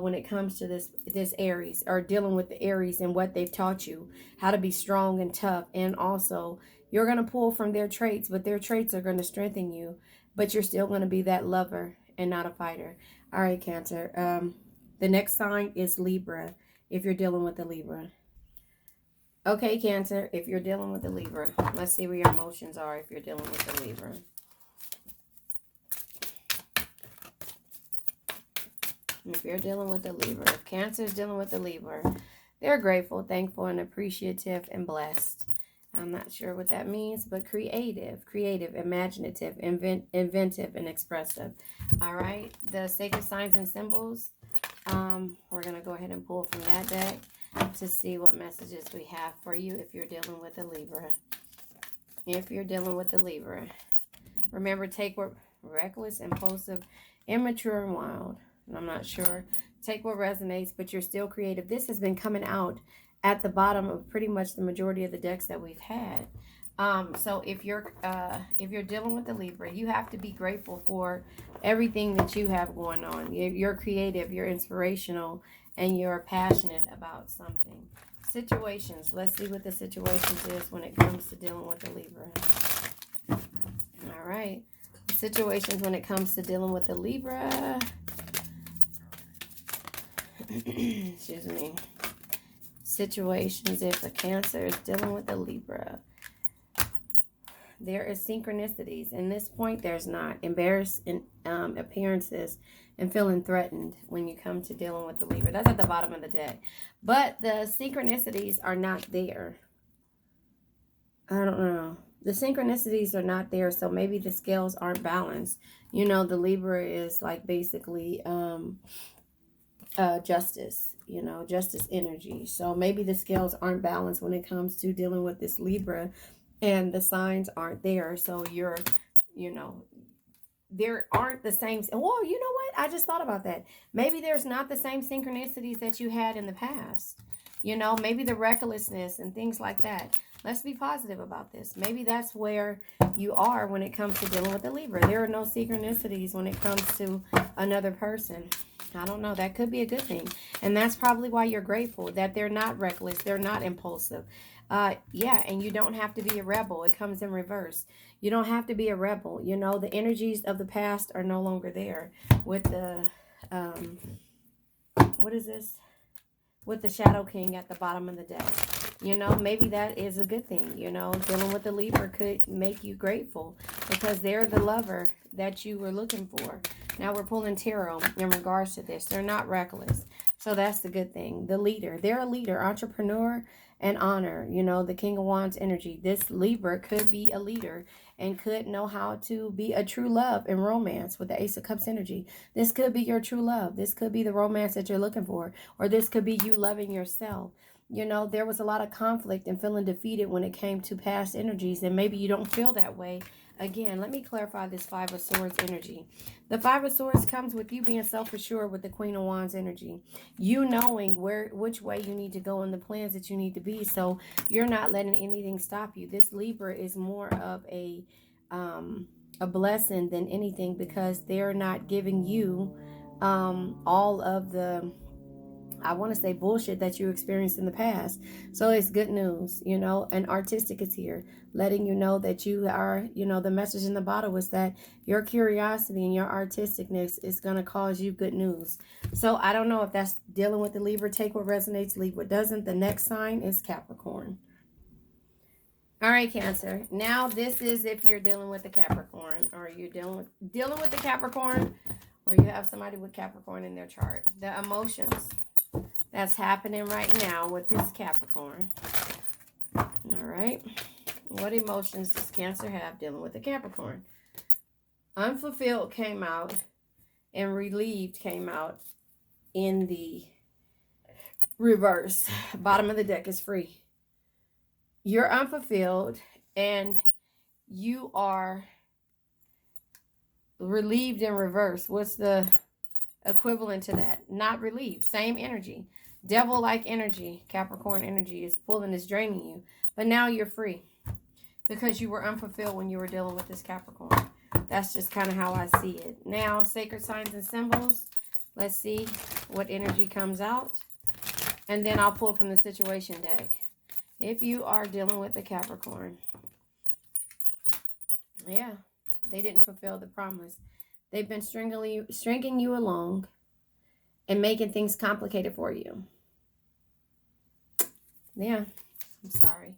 when it comes to this Aries, or dealing with the Aries and what they've taught you, how to be strong and tough. And also, you're going to pull from their traits, but their traits are going to strengthen you, but you're still going to be that lover and not a fighter. All right, Cancer. The next sign is Libra, if you're dealing with the Libra. Okay, Cancer, if you're dealing with the Libra, let's see where your emotions are if you're dealing with the Libra. If you're dealing with the Libra, if Cancer is dealing with the Libra, they're grateful, thankful, and appreciative and blessed. I'm not sure what that means, but creative, imaginative, inventive, and expressive. All right, the sacred signs and symbols. We're going to go ahead and pull from that deck to see what messages we have for you if you're dealing with the Libra. If you're dealing with the Libra, remember, take what reckless, impulsive, immature, and wild. I'm not sure. Take what resonates, but you're still creative. This has been coming out at the bottom of pretty much the majority of the decks that we've had. So if you're dealing with the Libra, you have to be grateful for everything that you have going on. You're creative, you're inspirational, and you're passionate about something. Situations. Let's see what the situations is when it comes to dealing with the Libra. All right. Situations when it comes to dealing with the Libra. Excuse me. Situations if a Cancer is dealing with a Libra. There is synchronicities. In this point, there's not. Embarrassed appearances and feeling threatened when you come to dealing with the Libra. That's at the bottom of the deck. But the synchronicities are not there. I don't know. The synchronicities are not there, so maybe the scales aren't balanced. The Libra is like basically justice, justice energy. So maybe the scales aren't balanced when it comes to dealing with this Libra, and the signs aren't there. So you're, there aren't the same. Well, you know what? I just thought about that. Maybe there's not the same synchronicities that you had in the past. Maybe the recklessness and things like that. Let's be positive about this. Maybe that's where you are when it comes to dealing with the Libra. There are no synchronicities when it comes to another person. I don't know. That could be a good thing. And that's probably why you're grateful that they're not reckless. They're not impulsive. Yeah, and you don't have to be a rebel. It comes in reverse. You don't have to be a rebel. The energies of the past are no longer there. With the, what is this? With the Shadow King at the bottom of the deck. Maybe that is a good thing. Dealing with the Libra could make you grateful because they're the lover that you were looking for. Now we're pulling tarot in regards to this. They're not reckless. So that's the good thing. The leader. They're a leader, entrepreneur, and honor. You know, the King of Wands energy. This Libra could be a leader and could know how to be a true love in romance with the Ace of Cups energy. This could be your true love. This could be the romance that you're looking for. Or this could be you loving yourself. You know, there was a lot of conflict and feeling defeated when it came to past energies. And maybe you don't feel that way. Again, let me clarify this Five of Swords energy. The Five of Swords comes with you being self-assured with the Queen of Wands energy. You knowing which way you need to go and the plans that you need to be. So you're not letting anything stop you. This Libra is more of a blessing than anything, because they're not giving you all of the, I want to say, bullshit that you experienced in the past. So it's good news, you know, and artistic is here, letting you know that you are, you know, the message in the bottle was that your curiosity and your artisticness is going to cause you good news. So I don't know if that's dealing with the Libra. Take what resonates, leave what doesn't. The next sign is Capricorn. All right, Cancer. Now this is if you're dealing with the Capricorn, or you're dealing with the Capricorn, or you have somebody with Capricorn in their chart. The emotions that's happening right now with this Capricorn. All right. What emotions does Cancer have dealing with the Capricorn? Unfulfilled came out, and relieved came out in the reverse. Bottom of the deck is free. You're unfulfilled and you are relieved in reverse. What's the equivalent to that? Not relieved. Same energy. Devil-like energy. Capricorn energy is pulling, is draining you. But now you're free because you were unfulfilled when you were dealing with this Capricorn. That's just kind of how I see it. Now, sacred signs and symbols. Let's see what energy comes out. And then I'll pull from the situation deck. If you are dealing with the Capricorn, yeah, they didn't fulfill the promise. They've been stringing you along and making things complicated for you. Yeah, I'm sorry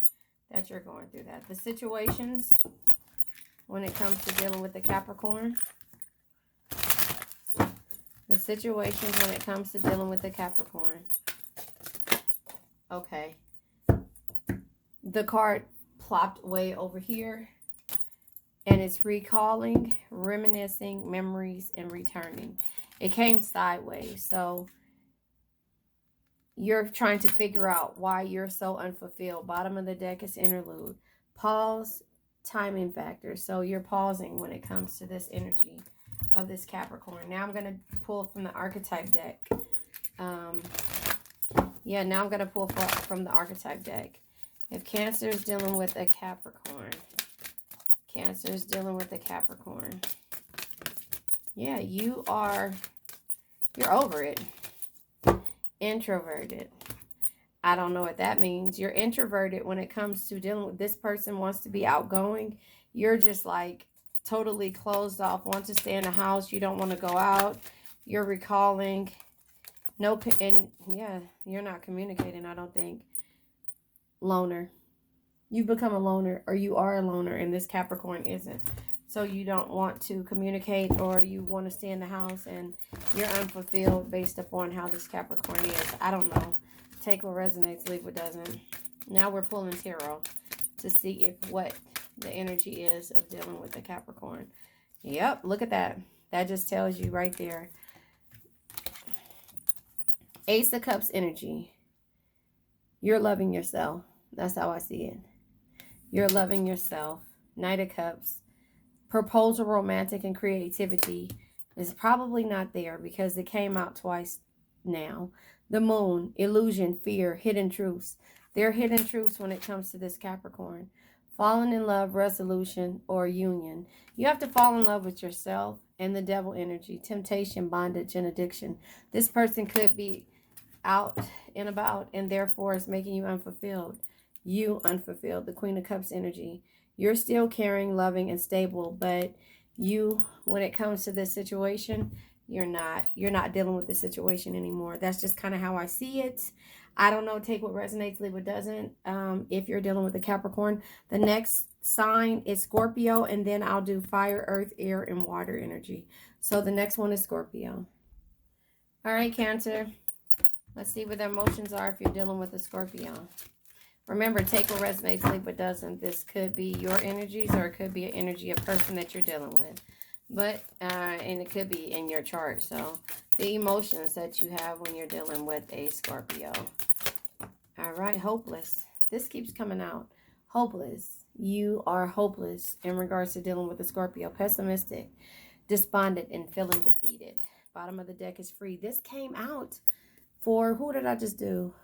that you're going through that. The situations when it comes to dealing with the Capricorn. The situations when it comes to dealing with the Capricorn. Okay. The card plopped way over here. And it's recalling, reminiscing, memories, and returning. It came sideways. So you're trying to figure out why you're so unfulfilled. Bottom of the deck is interlude. Pause, timing factor. So you're pausing when it comes to this energy of this Capricorn. Now I'm going to pull from the archetype deck. Now I'm going to pull from the archetype deck. If Cancer is dealing with a Capricorn. Cancer is dealing with a Capricorn. Yeah, you're over it. Introverted. I don't know what that means. You're introverted when it comes to dealing with this person wants to be outgoing. You're just like totally closed off, want to stay in the house. You don't want to go out. You're recalling. You're not communicating, I don't think. Loner. You've become a loner, or you are a loner, and this Capricorn isn't. So you don't want to communicate, or you want to stay in the house, and you're unfulfilled based upon how this Capricorn is. I don't know. Take what resonates, leave what doesn't. Now we're pulling tarot to see if what the energy is of dealing with the Capricorn. Yep, look at that. That just tells you right there. Ace of Cups energy. You're loving yourself. That's how I see it. You're loving yourself. Knight of Cups. Proposal, romantic, and creativity is probably not there because it came out twice now. The Moon, illusion, fear, hidden truths. There are hidden truths when it comes to this Capricorn. Falling in love, resolution, or union. You have to fall in love with yourself and the devil energy. Temptation, bondage, and addiction. This person could be out and about and therefore is making you unfulfilled. You unfulfilled. The Queen of Cups energy. You're still caring, loving, and stable, but you, when it comes to this situation, you're not dealing with the situation anymore. That's just kind of how I see it. I don't know. Take what resonates, leave what doesn't. If you're dealing with a Capricorn, the next sign is Scorpio, and then I'll do fire, earth, air, and water energy. So the next one is Scorpio. All right, Cancer. Let's see what their emotions are if you're dealing with a Scorpio. Remember, take what resonates, leave what doesn't. This could be your energies or it could be an energy of person that you're dealing with. But, and it could be in your chart. So, the emotions that you have when you're dealing with a Scorpio. All right, hopeless. This keeps coming out. Hopeless. You are hopeless in regards to dealing with a Scorpio. Pessimistic, despondent, and feeling defeated. Bottom of the deck is free. This came out for, who did I just do?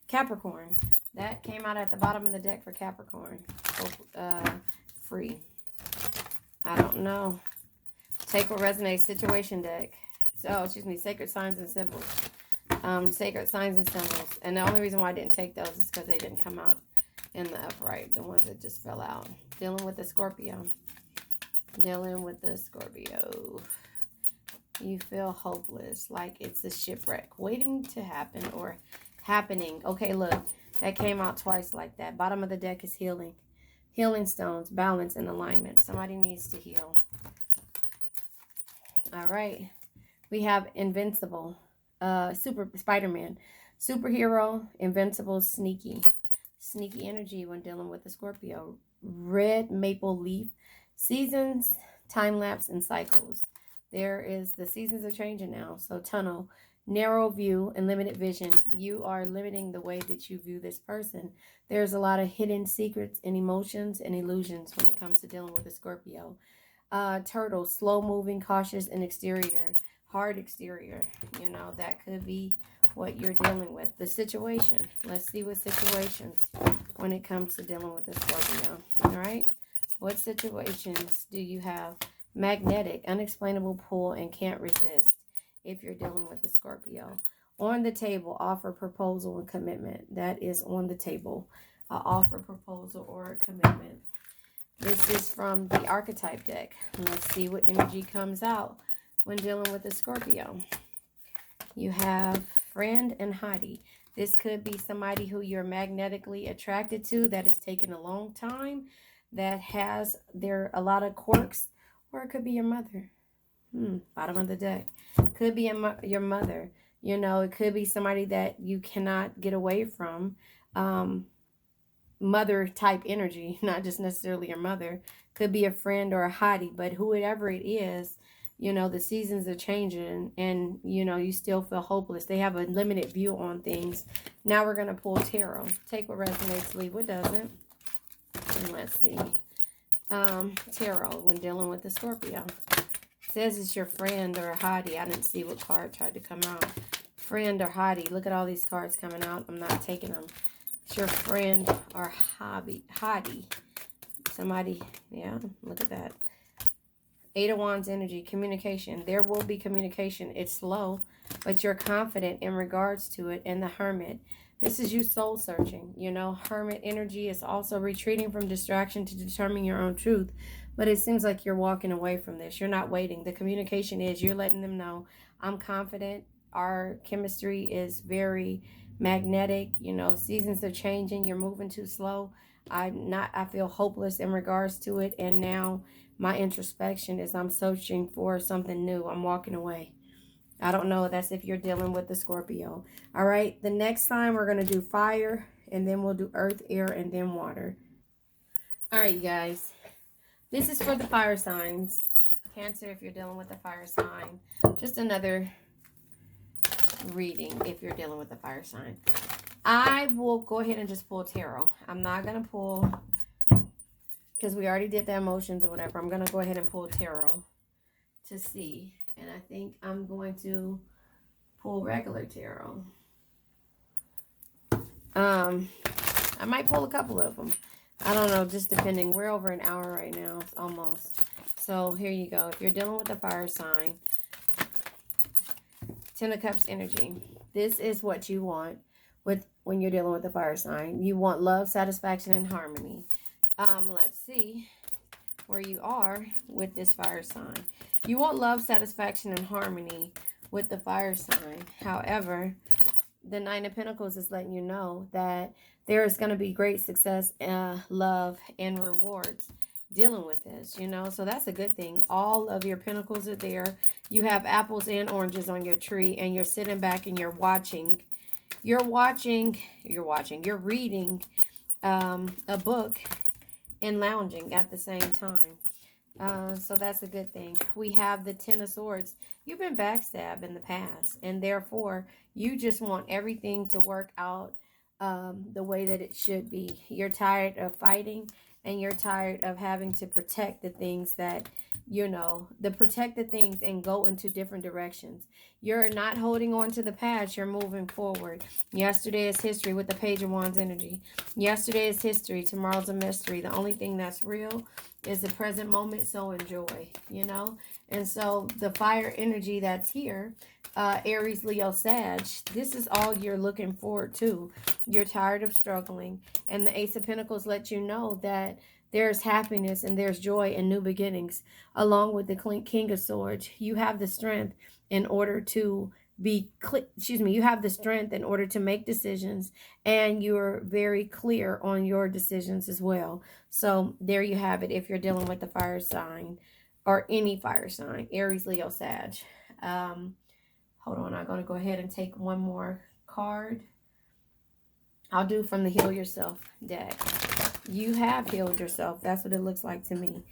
Capricorn. That came out at the bottom of the deck for Capricorn. Free. I don't know. Take what resonates. Situation deck. So, excuse me. Sacred signs and symbols. Sacred signs and symbols. And the only reason why I didn't take those is because they didn't come out in the upright. The ones that just fell out. Dealing with the Scorpio. Dealing with the Scorpio. You feel hopeless, like it's a shipwreck waiting to happen or happening. Okay, look, that came out twice like that. Bottom of the deck is healing. Healing stones, balance, and alignment. Somebody needs to heal. All right. We have invincible, Spider-Man. Superhero, invincible, sneaky. Sneaky energy when dealing with the Scorpio. Red maple leaf. Seasons, time lapse, and cycles. There is, the seasons are changing now. So tunnel, narrow view, and limited vision. You are limiting the way that you view this person. There's a lot of hidden secrets and emotions and illusions when it comes to dealing with a Scorpio. Turtle, slow moving, cautious, and exterior. Hard exterior. You know, that could be what you're dealing with. The situation. Let's see what situations when it comes to dealing with a Scorpio. All right. What situations do you have? Magnetic, unexplainable pull, and can't resist if you're dealing with a Scorpio. On the table, offer, proposal, and commitment. That is on the table. Offer, proposal, or a commitment. This is from the archetype deck. Let's see what energy comes out when dealing with a Scorpio. You have friend and hottie. This could be somebody who you're magnetically attracted to that has taken a long time, that has a lot of quirks. Or it could be your mother. Bottom of the deck. Could be your mother. You know, it could be somebody that you cannot get away from. Mother type energy, not just necessarily your mother. Could be a friend or a hottie, but whoever it is, you know, the seasons are changing and, you know, you still feel hopeless. They have a limited view on things. Now we're going to pull tarot. Take what resonates, leave what doesn't. And let's see. Tarot when dealing with the Scorpio. It says it's your friend or a hottie. I didn't see what card tried to come out. Friend or hottie. Look at all these cards coming out. I'm not taking them. It's your friend or hottie. Somebody, yeah, look at that. Eight of Wands energy, communication. There will be communication. It's slow, but you're confident in regards to it. And the Hermit. This is you soul searching. You know, Hermit energy is also retreating from distraction to determine your own truth. But it seems like you're walking away from this. You're not waiting. The communication is you're letting them know, I'm confident. Our chemistry is very magnetic. You know, seasons are changing. You're moving too slow. I feel hopeless in regards to it. And now my introspection is I'm searching for something new. I'm walking away. I don't know. That's if you're dealing with the Scorpio. All right. The next time we're going to do fire, and then we'll do earth, air, and then water. All right, you guys. This is for the fire signs. Cancer, if you're dealing with a fire sign. Just another reading if you're dealing with a fire sign. I will go ahead and just pull tarot. I'm not going to pull, because we already did the emotions or whatever. I'm going to go ahead and pull tarot to see. And I think I'm going to pull regular tarot. I might pull a couple of them. I don't know, just depending. We're over an hour right now, almost. So here you go. If you're dealing with a fire sign, Ten of Cups energy. This is what you want when you're dealing with a fire sign. You want love, satisfaction, and harmony. Let's see where you are with this fire sign. You want love, satisfaction, and harmony with the fire sign. However, the Nine of Pentacles is letting you know that there is going to be great success, love, and rewards dealing with this, you know. So that's a good thing. All of your pentacles are there. You have apples and oranges on your tree, and you're sitting back and you're watching. You're reading a book and lounging at the same time. So that's a good thing. We have the Ten of Swords. You've been backstabbed in the past, and therefore you just want everything to work out the way that it should be. You're tired of fighting, and you're tired of having to protect the things that, you know, protect the things and go into different directions. You're not holding on to the past, you're moving forward. Yesterday is history with the Page of Wands energy. Yesterday is history, tomorrow's a mystery. The only thing that's real is the present moment, so enjoy, you know. And so the fire energy that's here, Aries, Leo, Sag, this is all you're looking forward to. You're tired of struggling, and the Ace of Pentacles lets you know that there's happiness and there's joy and new beginnings. Along with the King of Swords, you have the strength in order to you have the strength in order to make decisions, and you're very clear on your decisions as well. So there you have it. If you're dealing with the fire sign or any fire sign, Aries, Leo, Sag. Hold on, I'm going to go ahead and take one more card. I'll do from the Heal Yourself deck. You have healed yourself. That's what it looks like to me.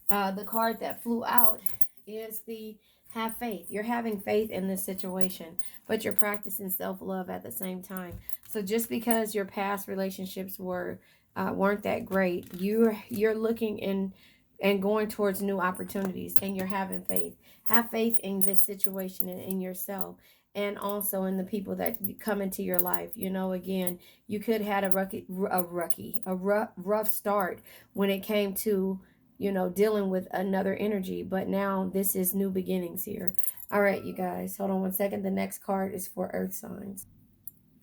The card that flew out is the Have Faith. You're having faith in this situation, but you're practicing self-love at the same time. So just because your past relationships weren't that great, you're looking in and going towards new opportunities, and you're having faith. Have faith in this situation and in yourself, and also in the people that come into your life. You know, again, you could have had a rough start when it came to, you know, dealing with another energy, but now this is new beginnings here. All right, you guys, hold on one second. The next card is for earth signs.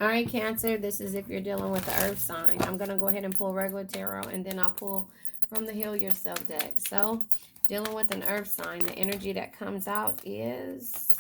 All right, Cancer, this is if you're dealing with the earth sign. I'm going to go ahead and pull regular tarot, and then I'll pull from the Heal Yourself deck. So, dealing with an earth sign, the energy that comes out is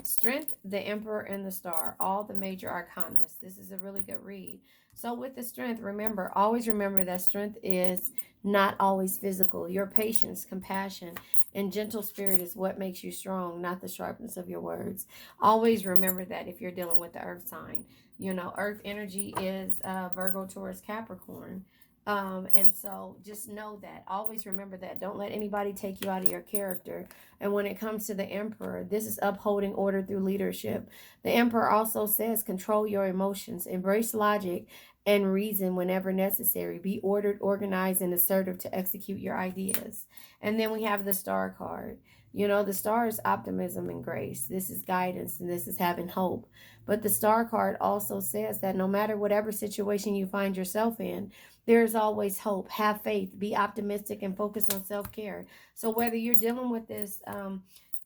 Strength, the Emperor, and the Star. All the major arcanas. This is a really good read. So with the strength, remember, always remember that strength is not always physical. Your patience, compassion, and gentle spirit is what makes you strong, not the sharpness of your words. Always remember that if you're dealing with the earth sign. You know, earth energy is Virgo, Taurus, Capricorn. And so just know that. Always remember that. Don't let anybody take you out of your character. And when it comes to the Emperor, this is upholding order through leadership. The Emperor also says control your emotions, embrace logic and reason whenever necessary. Be ordered, organized, and assertive to execute your ideas. And then we have the Star card. You know, the Star is optimism and grace. This is guidance, and this is having hope. But the Star card also says that no matter whatever situation you find yourself in, there is always hope. Have faith. Be optimistic and focus on self-care. So whether you're dealing with this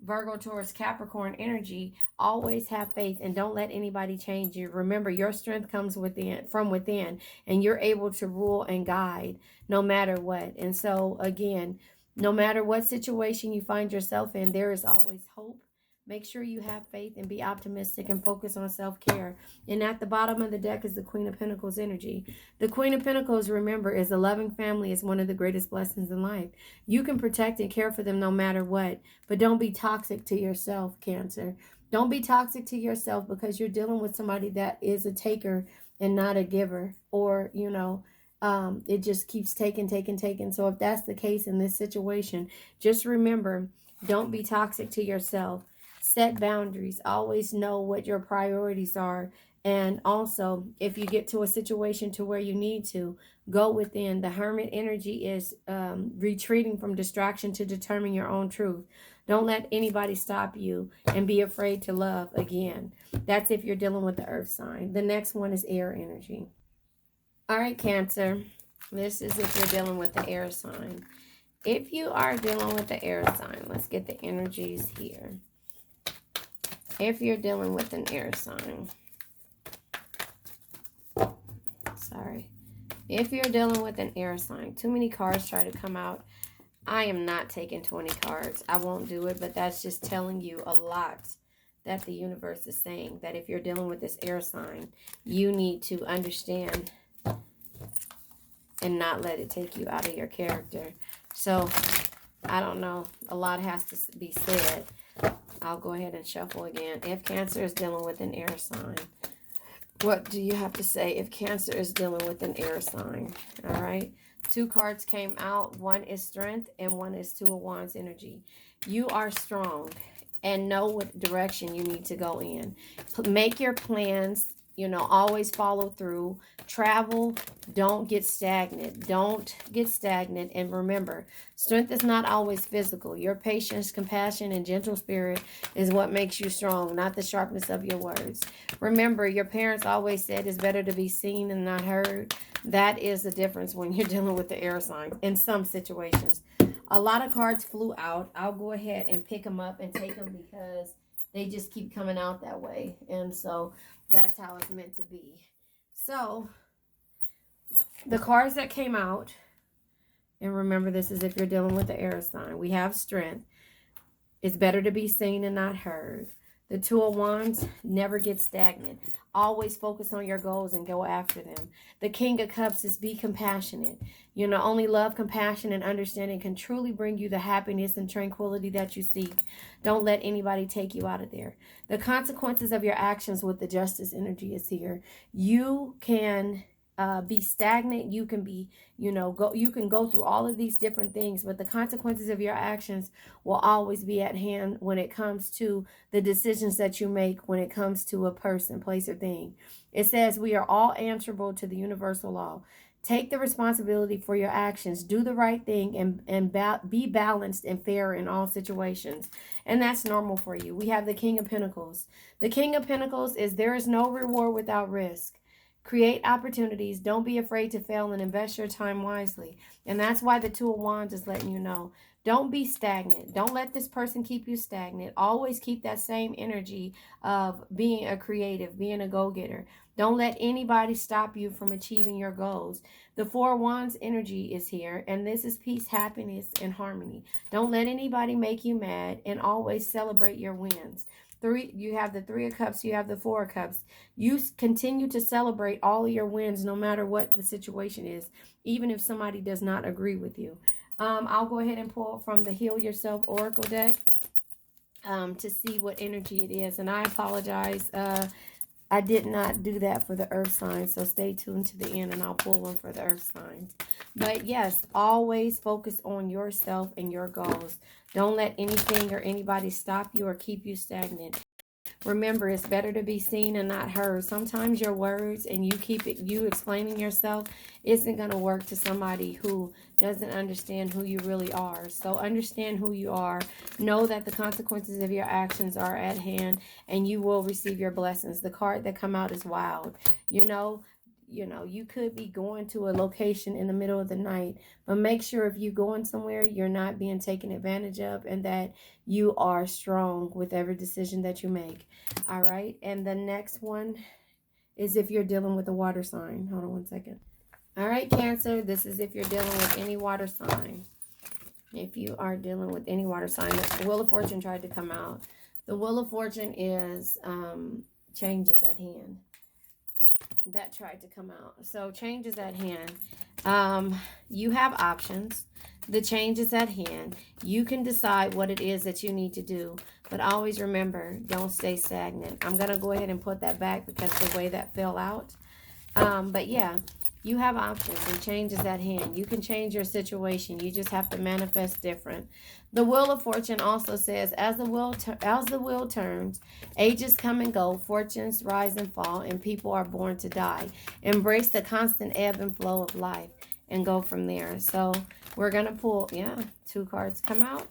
Virgo, Taurus, Capricorn energy, always have faith and don't let anybody change you. Remember, your strength comes from within, and you're able to rule and guide no matter what. And so again, no matter what situation you find yourself in, there is always hope. Make sure you have faith and be optimistic and focus on self-care. And at the bottom of the deck is the Queen of Pentacles energy. The Queen of Pentacles, remember, is a loving family is one of the greatest blessings in life. You can protect and care for them no matter what, but don't be toxic to yourself, Cancer. Don't be toxic to yourself because you're dealing with somebody that is a taker and not a giver, or, you know, it just keeps taking. So if that's the case in this situation, just remember, don't be toxic to yourself. Set boundaries. Always know what your priorities are. And also, if you get to a situation to where you need to, go within. The Hermit energy is retreating from distraction to determine your own truth. Don't let anybody stop you, and be afraid to love again. That's if you're dealing with the earth sign. The next one is air energy. All right, Cancer. This is if you're dealing with the air sign. If you are dealing with the air sign, let's get the energies here. If you're dealing with an air sign, if you're dealing with an air sign, too many cards try to come out. I am not taking 20 cards. I won't do it, but that's just telling you a lot that the universe is saying, that if you're dealing with this air sign, you need to understand and not let it take you out of your character. So, I don't know. A lot has to be said. I'll go ahead and shuffle again. If Cancer is dealing with an air sign, what do you have to say if Cancer is dealing with an air sign? All right. 2 cards came out. One is Strength and one is Two of Wands energy. You are strong and know what direction you need to go in. Make your plans, always follow through. Travel, don't get stagnant. Don't get stagnant. And remember, strength is not always physical. Your patience, compassion, and gentle spirit is what makes you strong, not the sharpness of your words. Remember, your parents always said it's better to be seen and not heard. That is the difference when you're dealing with the air signs in some situations. A lot of cards flew out. I'll go ahead and pick them up and take them because they just keep coming out that way. And so that's how it's meant to be. So the cards that came out, and remember, this is if you're dealing with the air sign. We have Strength. It's better to be seen and not heard. The Two of Wands, never get stagnant. Always focus on your goals and go after them. The King of Cups is be compassionate. Only love, compassion, and understanding can truly bring you the happiness and tranquility that you seek. Don't let anybody take you out of there. The consequences of your actions with the Justice energy is here. You can be stagnant. You can be, you can go through all of these different things, but the consequences of your actions will always be at hand when it comes to the decisions that you make, when it comes to a person, place, or thing. It says we are all answerable to the universal law. Take the responsibility for your actions. Do the right thing and be balanced and fair in all situations. And that's normal for you. We have the King of Pentacles. The King of Pentacles is there is no reward without risk. Create opportunities. Don't be afraid to fail and invest your time wisely. And that's why the Two of Wands is letting you know. Don't be stagnant. Don't let this person keep you stagnant. Always keep that same energy of being a creative, being a go-getter. Don't let anybody stop you from achieving your goals. The Four of Wands energy is here, and this is peace, happiness, and harmony. Don't let anybody make you mad, and always celebrate your wins. You have the Three of Cups, you have the Four of Cups. You continue to celebrate all of your wins no matter what the situation is, even if somebody does not agree with you. I'll go ahead and pull from the Heal Yourself Oracle deck to see what energy it is. And I apologize. I did not do that for the earth signs, so stay tuned to the end and I'll pull one for the earth signs. But yes, always focus on yourself and your goals. Don't let anything or anybody stop you or keep you stagnant. Remember, it's better to be seen and not heard. Sometimes your words and you explaining yourself isn't going to work to somebody who doesn't understand who you really are. So understand who you are. Know that the consequences of your actions are at hand and you will receive your blessings. The card that come out is Wild. You could be going to a location in the middle of the night, but make sure if you're going somewhere, you're not being taken advantage of and that you are strong with every decision that you make. All right. And the next one is if you're dealing with a water sign. Hold on one second. All right, Cancer. This is if you're dealing with any water sign. If you are dealing with any water sign, the Wheel of Fortune tried to come out. The Wheel of Fortune is changes at hand. That tried to come out. So change is at hand. You have options. The change is at hand. You can decide what it is that you need to do. But always remember, don't stay stagnant. I'm going to go ahead and put that back because the way that fell out. But yeah, you have options and change is at hand. You can change your situation. You just have to manifest different. The Wheel of Fortune also says, as the wheel turns, ages come and go, fortunes rise and fall, and people are born to die. Embrace the constant ebb and flow of life and go from there. So we're going to pull, 2 cards come out.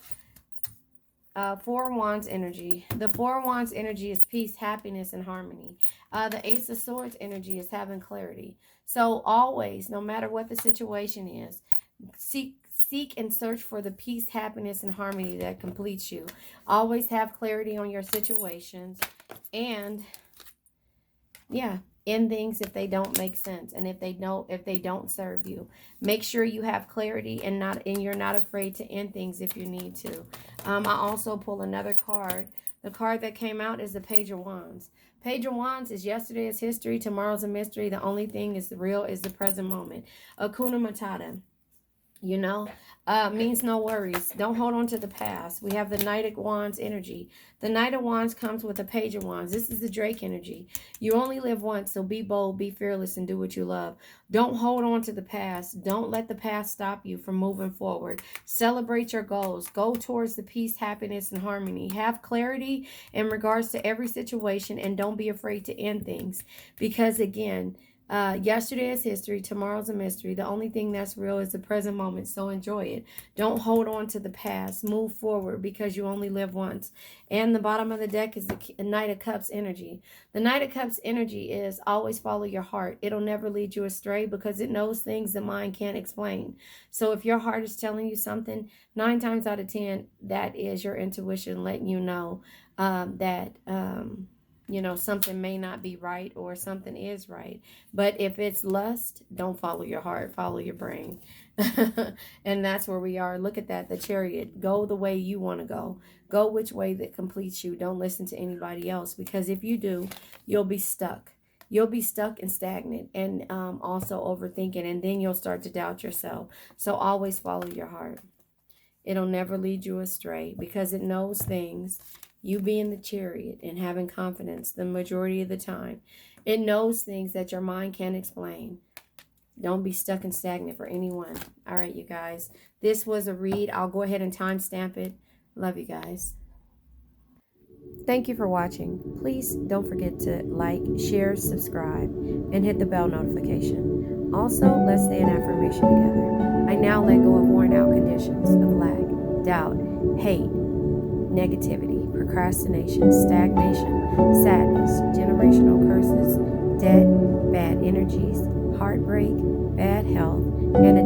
Four of Wands energy. The Four of Wands energy is peace, happiness, and harmony. The Ace of Swords energy is having clarity. So always, no matter what the situation is, seek and search for the peace, happiness, and harmony that completes you. Always have clarity on your situations. And end things if they don't make sense and if they don't serve you. Make sure you have clarity and you're not afraid to end things if you need to. I also pull another card The card that came out is the Page of Wands. Page of Wands is yesterday is history, tomorrow's a mystery. The only thing is real is the present moment. Hakuna Matata. You know, means no worries. Don't hold on to the past. We have the Knight of Wands energy. The Knight of Wands comes with the Page of Wands. This is the Drake energy. You only live once, so be bold, be fearless, and do what you love. Don't hold on to the past. Don't let the past stop you from moving forward. Celebrate your goals. Go towards the peace, happiness, and harmony. Have clarity in regards to every situation, and don't be afraid to end things. Because again, yesterday is history, tomorrow's a mystery. The only thing that's real is the present moment, so enjoy it. Don't hold on to the past. Move forward because you only live once. And the bottom of the deck is the Knight of Cups energy. The Knight of Cups energy is always follow your heart. It'll never lead you astray because it knows things the mind can't explain. So if your heart is telling you something, 9 times out of 10, that is your intuition letting you know that you know, something may not be right or something is right. But if it's lust, don't follow your heart, follow your brain. And that's where we are. Look at that, the Chariot. Go the way you want to go. Go which way that completes you. Don't listen to anybody else, because if you do, you'll be stuck. You'll be stuck and stagnant, and also overthinking, and then you'll start to doubt yourself. So always follow your heart. It'll never lead you astray because it knows things. You being the Chariot and having confidence the majority of the time, it knows things that your mind can't explain. Don't be stuck and stagnant for anyone. All right, you guys. This was a read. I'll go ahead and timestamp it. Love you guys. Thank you for watching. Please don't forget to like, share, subscribe, and hit the bell notification. Also, let's say an affirmation together. I now let go of worn out conditions of lack, doubt, hate, negativity, procrastination, stagnation, sadness, generational curses, debt, bad energies, heartbreak, bad health, and